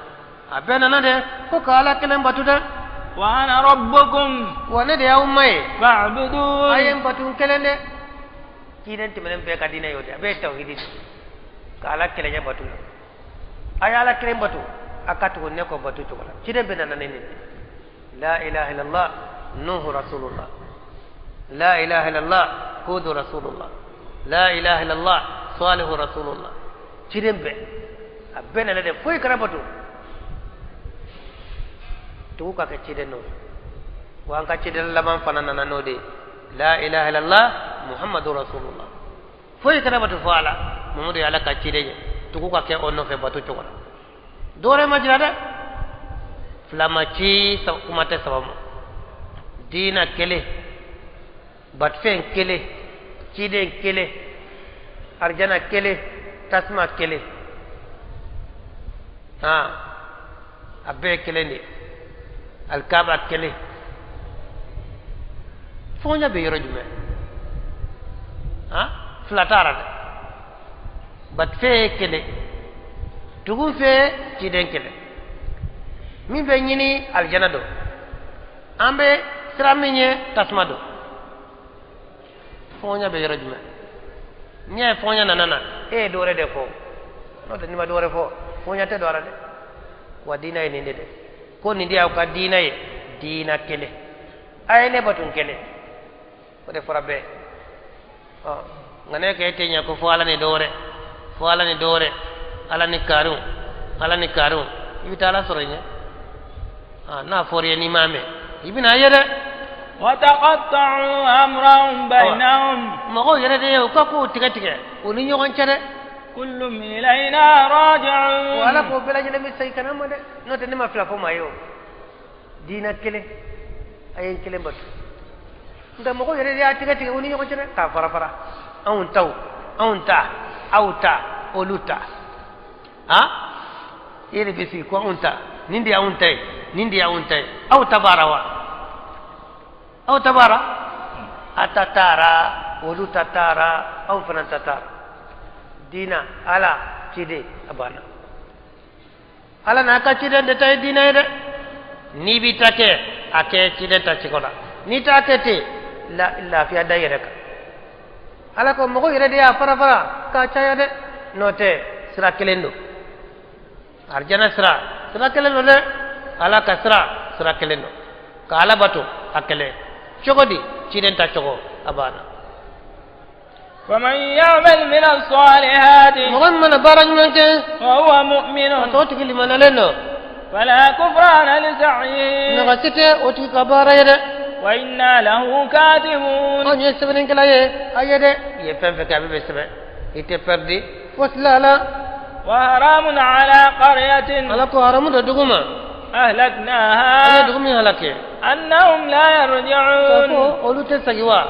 abena nade ko kala kelen batuda wa ana rabbukum wa nade ya ummay fa'budun ayem batun kelende kiden timelen be kadina yodi abe tawhid kala kelenya batu ayala kelen batu akatu ne ko batu to kiden be nanane ni la ilaha illallah nuhu rasulullah la ilaha illallah hud rasulullah la ilaha illallah salih rasulullah kiden be abena nade foy karabatu tu ka cide no wa ka cide laman fanana no de la ilaha illallah muhammadur rasulullah foi kana batu fala muhammadu ala ka cide tu ka ke onno fe batu chokora dore majrada flamachi sa kumate sabama dina kele batfen kele cide kele arjana kele tasma kele abbe kele ni الكعبة كله فونا بيرجمه فلاتارا بتفه كله تقول فيه كيدن كله مين بيني الجنة دو أمبي سراميني تسمع دو فونا بيرجمه نيا فونا نانا دورة دفو نوت نما دورة فو فونا تدورة ده ودينا يني ده ko ni dia ka dina ye dina kele ay ne batun kele ko de farabe ngane ke tenya ko fo ala ni dore ala ni karu ibitala soronya na foriye ni mame ibina yere wa taqatta'u amrahum bainahum mago yere de ko ko tiga oni nyogon cere كل إلينا راجعون ولا قبل أجل مسي كلام ده نوت إنما فلا فما يو دينا كله أين كله بس إنت ما هو يريد أتيك وني يوم كذا كفارا أونتا أولوتا يري بيسي كوا أونتا نندي أونتا أو تبارا أتتارا أولوتا تارا aw fanan tatar dina ala cide abana ala na ka cide de tay dina de ni bi take ake cide ta cikola ni ta kete la fi adayere ka ala ko mo yere de ya fara fara ka caya de note sira kelendo arjana sira kelendo de ala ka sira kelendo ka ala batu akele chogodi cide ta chogo abana ومن يعمل من الصالحات مغمن بارج منك وهو مؤمن اتوتك لمن لنا فلا كفران لسعيه نغسته اوتك كبار يده وإنا له كاتبون on yesbenen kala ye ayede ye fem fe kabe besbe ite perdi waslala وحرام على قرية ala ko haramu do duguma ala أهلكناها dugumi halake أنهم لا يرجعون ko olu te sagiwa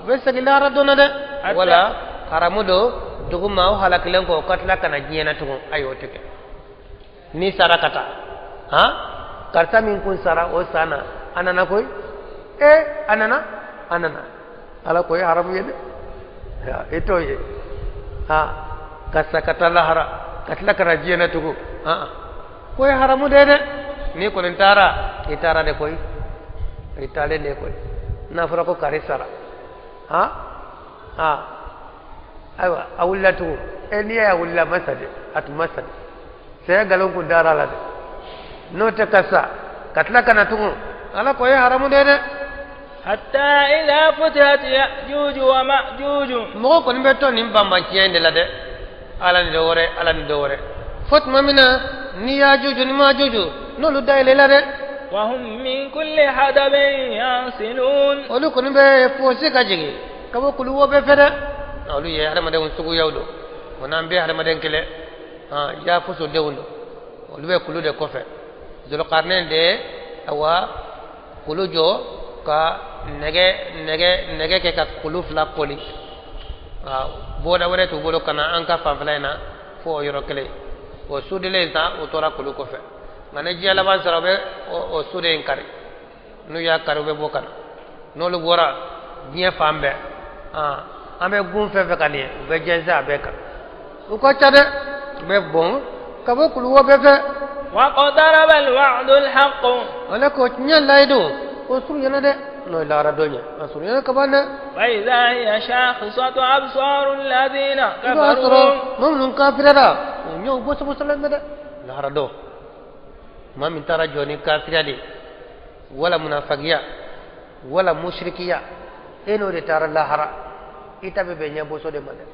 be sagila radona de wala haramu do duguma o halakilen ko katla kana jiyana tugun ayotike ni sarakata ha karta min kun sara o sana anana koy anana ala koy haramu yede ya ito ye ha kasakata lahara katla kana jiyana tugu koy haramu de ni ko itara de koy itale de koy na fura ko kare sara aywa awullatu niya ya wulla masade atu masade sai galon ku dara la de no te kasa katla kana tungu ala ko haramu de حتى إذا فتحت يأجوج ومأجوج mo ko nimbe to nim bamba ciende la de ala ni dore fot mamina ni ya juju ni ma juju no lu dayle la de وهم من كل حدب ينسلون olu ko nimbe fosi ka jigi kabo kulu wo be fere olu ye adama de un sugu yawdo wona be adama de kele ya fuso de wundo olu be kulu de kofe zul qarnen de awa kulu jo ka nege ke ka kulu fla koli boda wore to bodo kana an ka fanflena fo yoro kele o sudele ta o tora kulu kofe ngane jela ban sarabe o sude en kare nu ya karube bokana no lu bora bien fambe ambe gun fe kanie be jenza be ka u ko tade be bon ka bo kulu wo be fe وقترب الوعد الحق wala ko nya laydo o sur yana de no lara donya sur yana ka bana فإذا هي شاخصة أبصار الذين كفروا كفروا ممن كافرا nyo bo so salam de lara do ma min tara joni kafira de wala munafiqiya wala mushrikiya eno de tara lahara itabe be nya boso de made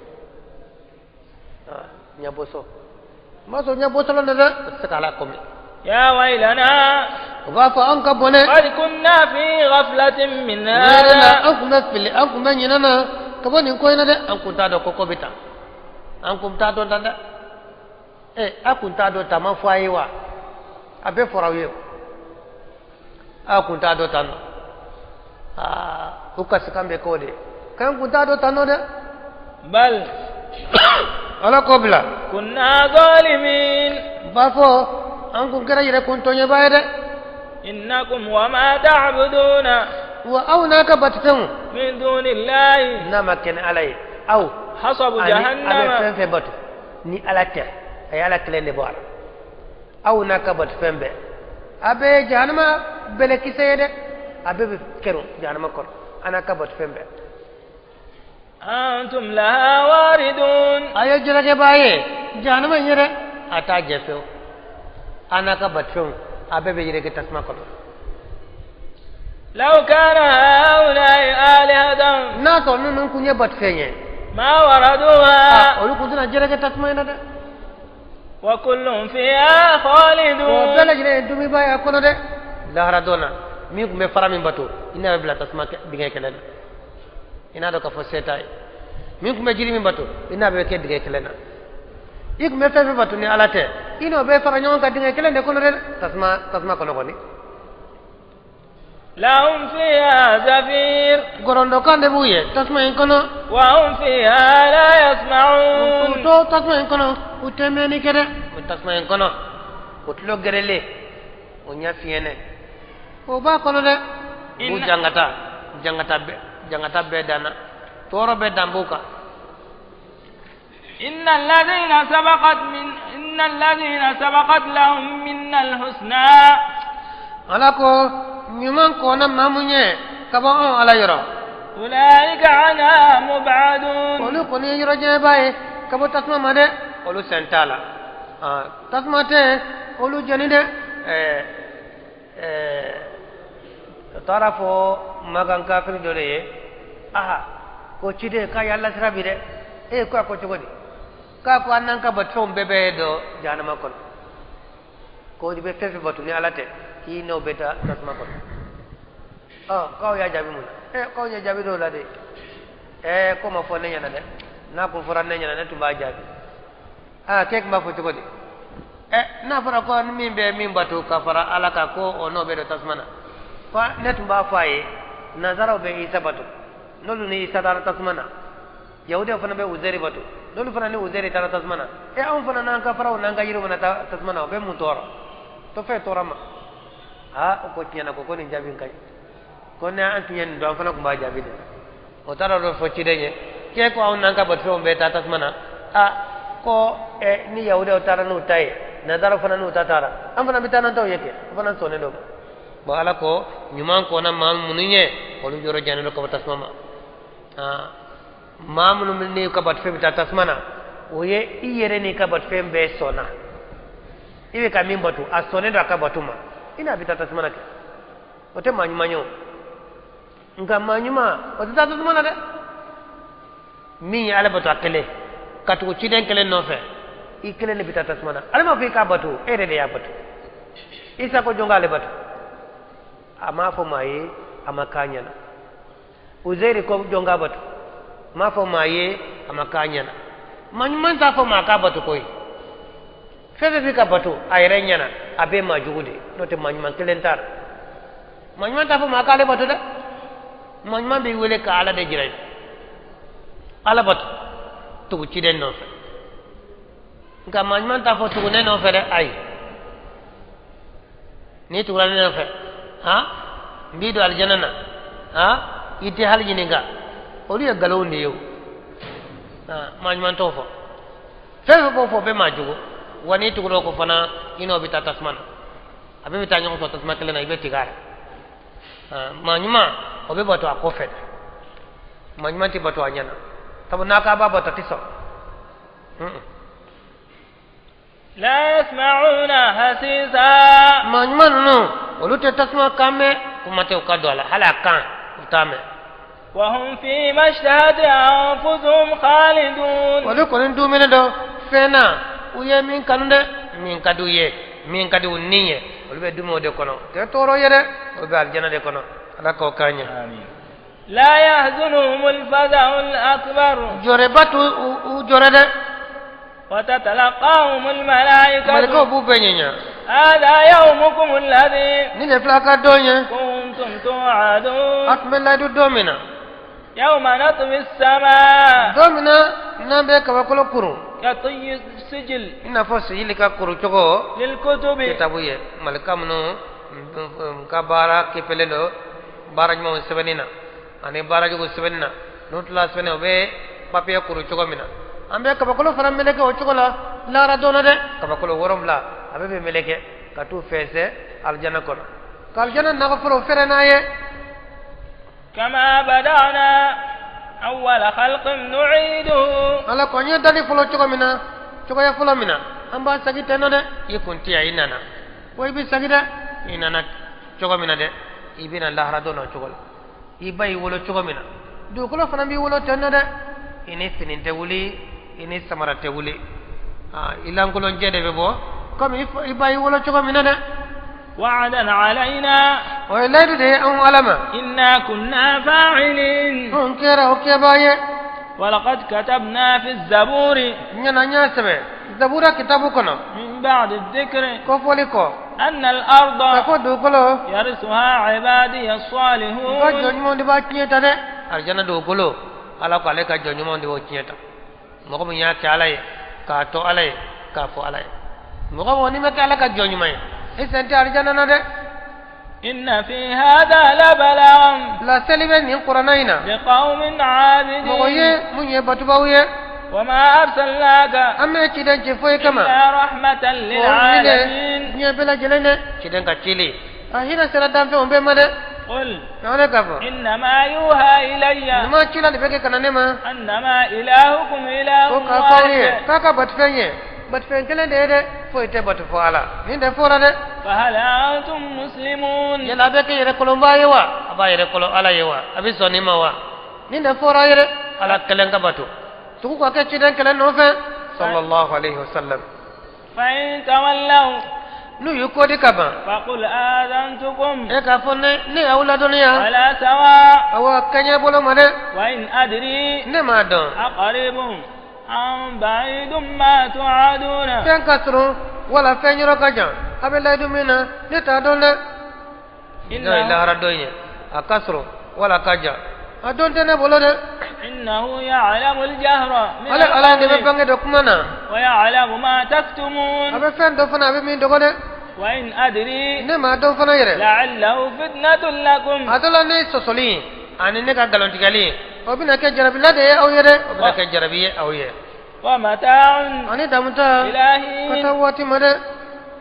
nya boso maso nya boso la de sakala komi يا ويلنا وقف أنك بني قد كنا في غفلة من نارنا هذا أنكم في أنكم من يننا كبني كوينا ده أنكم تادو كوكو بيتا أنكم تادو تادا أنكم تادو تما فايوا أبي فراويو أنكم تادو تانو ukas kambe kode kan kunta do tanode بل ala kobla كنا ظالمين bafo an kun kira yire kun tonye bayde إنكم وما تعبدون wa auna ka battan من دون الله nama ken alay aw حصب abe جهنم fembe batu ni alate ay ala klende bo aw naka bat fembe abe jahannama bele kisede abe be kero jahannama kor ana ka bat fembe أنتم لها واردون ayo jirage baye jahannama yere ata jefew ana ka bat fem abe be yire ke tasma kor لو كان هؤلاء آلهة na to nun kunye bat fenye ما وردوها olu kuduna jirage tasma ina de وكل فيها o خالدون bele jire dumi baye kono de lahara dona mi kumbe farami bato ina bila tasma dinga kelen ina do ka fo setay min kumbe jiri min bato ina be ke dinga kelen ik me fe bato ni alate ino be fara nyon ka dinga kelen de kono de tasma kono koni لهم فيها زفير gorondo kande buye tasma en kono وهم فيها لا يسمعون to tasma en kono utemeni kede tasma en kono utlo gerele o nya fiene o ba kono de bu jangata be dana toro be dambuka إن الذين سبقت لهم منا الحسنى ala ko nyuman ko na mamunye kaba on ala yoro أولئك عنها مبعدون olu ko ni yoro je baye kaba tasma made olu sentala tasma te olu jeni de tarafo magan kafir dole ye aha ko cide ka yalla sirabi de ko chogodi ka ko annan ka batom bebe do janama kon ko di be fefe batu ni alate ki no beta tasma kon ko ya jabi mun ko ya jabi do la de ko ma fo ne nyana de na ko foran ne nyana ne tumba jabi kek ma fo chogodi na fara ko min be min batu ka fara alaka ko o no be do tasmana fa ne tumba faye nazara be isa batu nolu ni isa dar tasmana yahudi fana be uzeri batu nolu fana ni uzeri tar tasmana on fana nan ka fara nan ga yiru fana tasmana be mun tora to fe torama ko tiana ko ni jabi kai ko ne an tiyen do fana ko ba jabi de o tara do fo cidenye ke ko on nan ka batu be ta tasmana ko ni yahudi o tara no tai nazara fana no tatara am fana bitana taw yeke fana sone do ba ala ko nyuman ko na mam mununye ko lu joro janelo ko tasmama mamunu minni ka bat fem ta tasmana oye iyere ni ka bat fem be sona ibe ka min batu asone do ka batuma ina bita tasmana ke ote manyo nga manyuma o ta tasmana de min ala batu akele katu ciden kele no fe ikele ne bita tasmana ala ma fi ka batu ere de ya batu isa ko jongale batu ama fo maye ama kanyana uzairi ko jonga batu ma fo maye ama kanyana man ta fo ma ka batu koy febe fi ka batu ayre nyana abe ma jugude no te man kelentar man ta fo ma ka le batu da man be wele ka ala de jiray ala batu to ci den no fe nga man ta fo to ne no fe de ay ni to la ne no fe mbido aljanna ite hal yininga olu ya galo ne yo man to fo fefe fo be majugo wani to ko fana ino bi tasmana abe bi tanyo to tasma kele na ibe tigara manyuma obe bato akofe manyuma ti bato anyana tabu naka ba bato tiso لا يسمعون حسيسا manyuma no olu te tasma kame kumate ukado ala hala kan utame وهم فيما اشتهت أنفسهم خالدون ولكن دو من دو فينا ويا من كنده من كدويه من كدو نيه ولبه دمو de kono te toro yede o be aljana de kono ala ko kanya آمين لا يحزنهم الفزع الأكبر jorebatu jorede وتتلقاهم الملائكة malko bu benyenya هذا يومكم الذي ni le flaka donye كنتم توعدون atmela du domina يوم نطوي السماء domina nambe kabakolo kuru كطي السجل ina fosi ilika kuru chogo للكتب kitabuye malka mno kabara kipelendo baraj mo sebenina ani baraj go sebenina nutla sebene obe papia kuru chogo mina ambe kabakolo faram meleke o chogo la radona de kabakolo worom la abe be meleke katu fese aljana kono kaljana nagfuro feranaye كما بدأنا أول خلق نعيده ala ko nya dali fulo chogo mina chogo ya fulo mina amba sagi teno de yikunti ya inana koy bi sagi de inana chogo mina de ibina la radona chogo ibai wolo chogo mina du ko fana bi wolo teno de ini fininte wuli ini samarate wuli ilan ko lon jede be bo comme ibai wolo chogo mina de وعدا علينا ويلاد دي أم علما إنا كنا فاعلين انكر وكباية ولقد كتبنا في الزبور نينا نياسبه زبورة كتابكنا من بعد الذكر كفوليكو أن الأرض دوكولو يرثها عبادي الصالحون جونيمون دي باكيتا دي الجنة دوكولو على قالك جونيمون دي باكيتا مقوم ياتي علي كاتو علي كافو علي مقوم ونمك على جونيمون إسنتي الجنة دي إن في هذا لبلاغا لا سلبا من قرنينا لقوم عابدين مغوية من يبتبوية وما أرسلناك أما كيدان جفوي كما إلا رحمة للعالمين يا بلا جلنا كيدان كتشيلي أهينا سردان في أمبي مدى قل أنا كفو إنما يوحى إلي ما تشيلا لبكي كنانيما أنما إلهكم إله وكفوي واحد كاكا باتفيني باتفين كلا دي فويته باتفوالا هند فورا دي فهل أنتم مسلمون يلا بكي يركولون بايوا أبا يركولون على يوا أبي سونيما وا هند فورا يري على كلن كباتو تقول كاكا كيدان كلن نوفن صلى الله عليه وسلم فإن تولوا nu yukodi kaba فقل آذنتكم e ka fonne ne awla dunya ولا سواء awa kanya bolo made وإن أدري ne ma don أقرب أم بعيد ما توعدون fen kasru wala fenyoro kaja abe laydu mina ne ta don le inna ila radoye akasru wala kaja adon tene bolo de إنه يعلم الجهر من ala ala de be القول bange do kumana ويعلم ما تكتمون abe fen do fana abe min do gode وإن أدري ne ma don fana yere لعله فتنة لكم adola ne sosoli ani ne ka galon tigali obina ke jarabi lade aw yere obina ke jarabi aw ye ومتاع ani damuta إلى حين kata wati made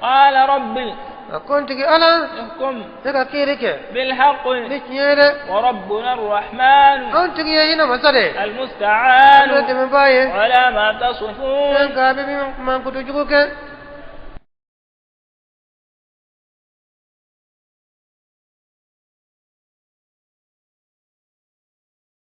قال ربي akontigi ala احكم daga kirike بالحق ni tinyere وربنا الرحمن antigi yina masade المستعان ando de baye على ما تصفون ka be man kutu jugo ke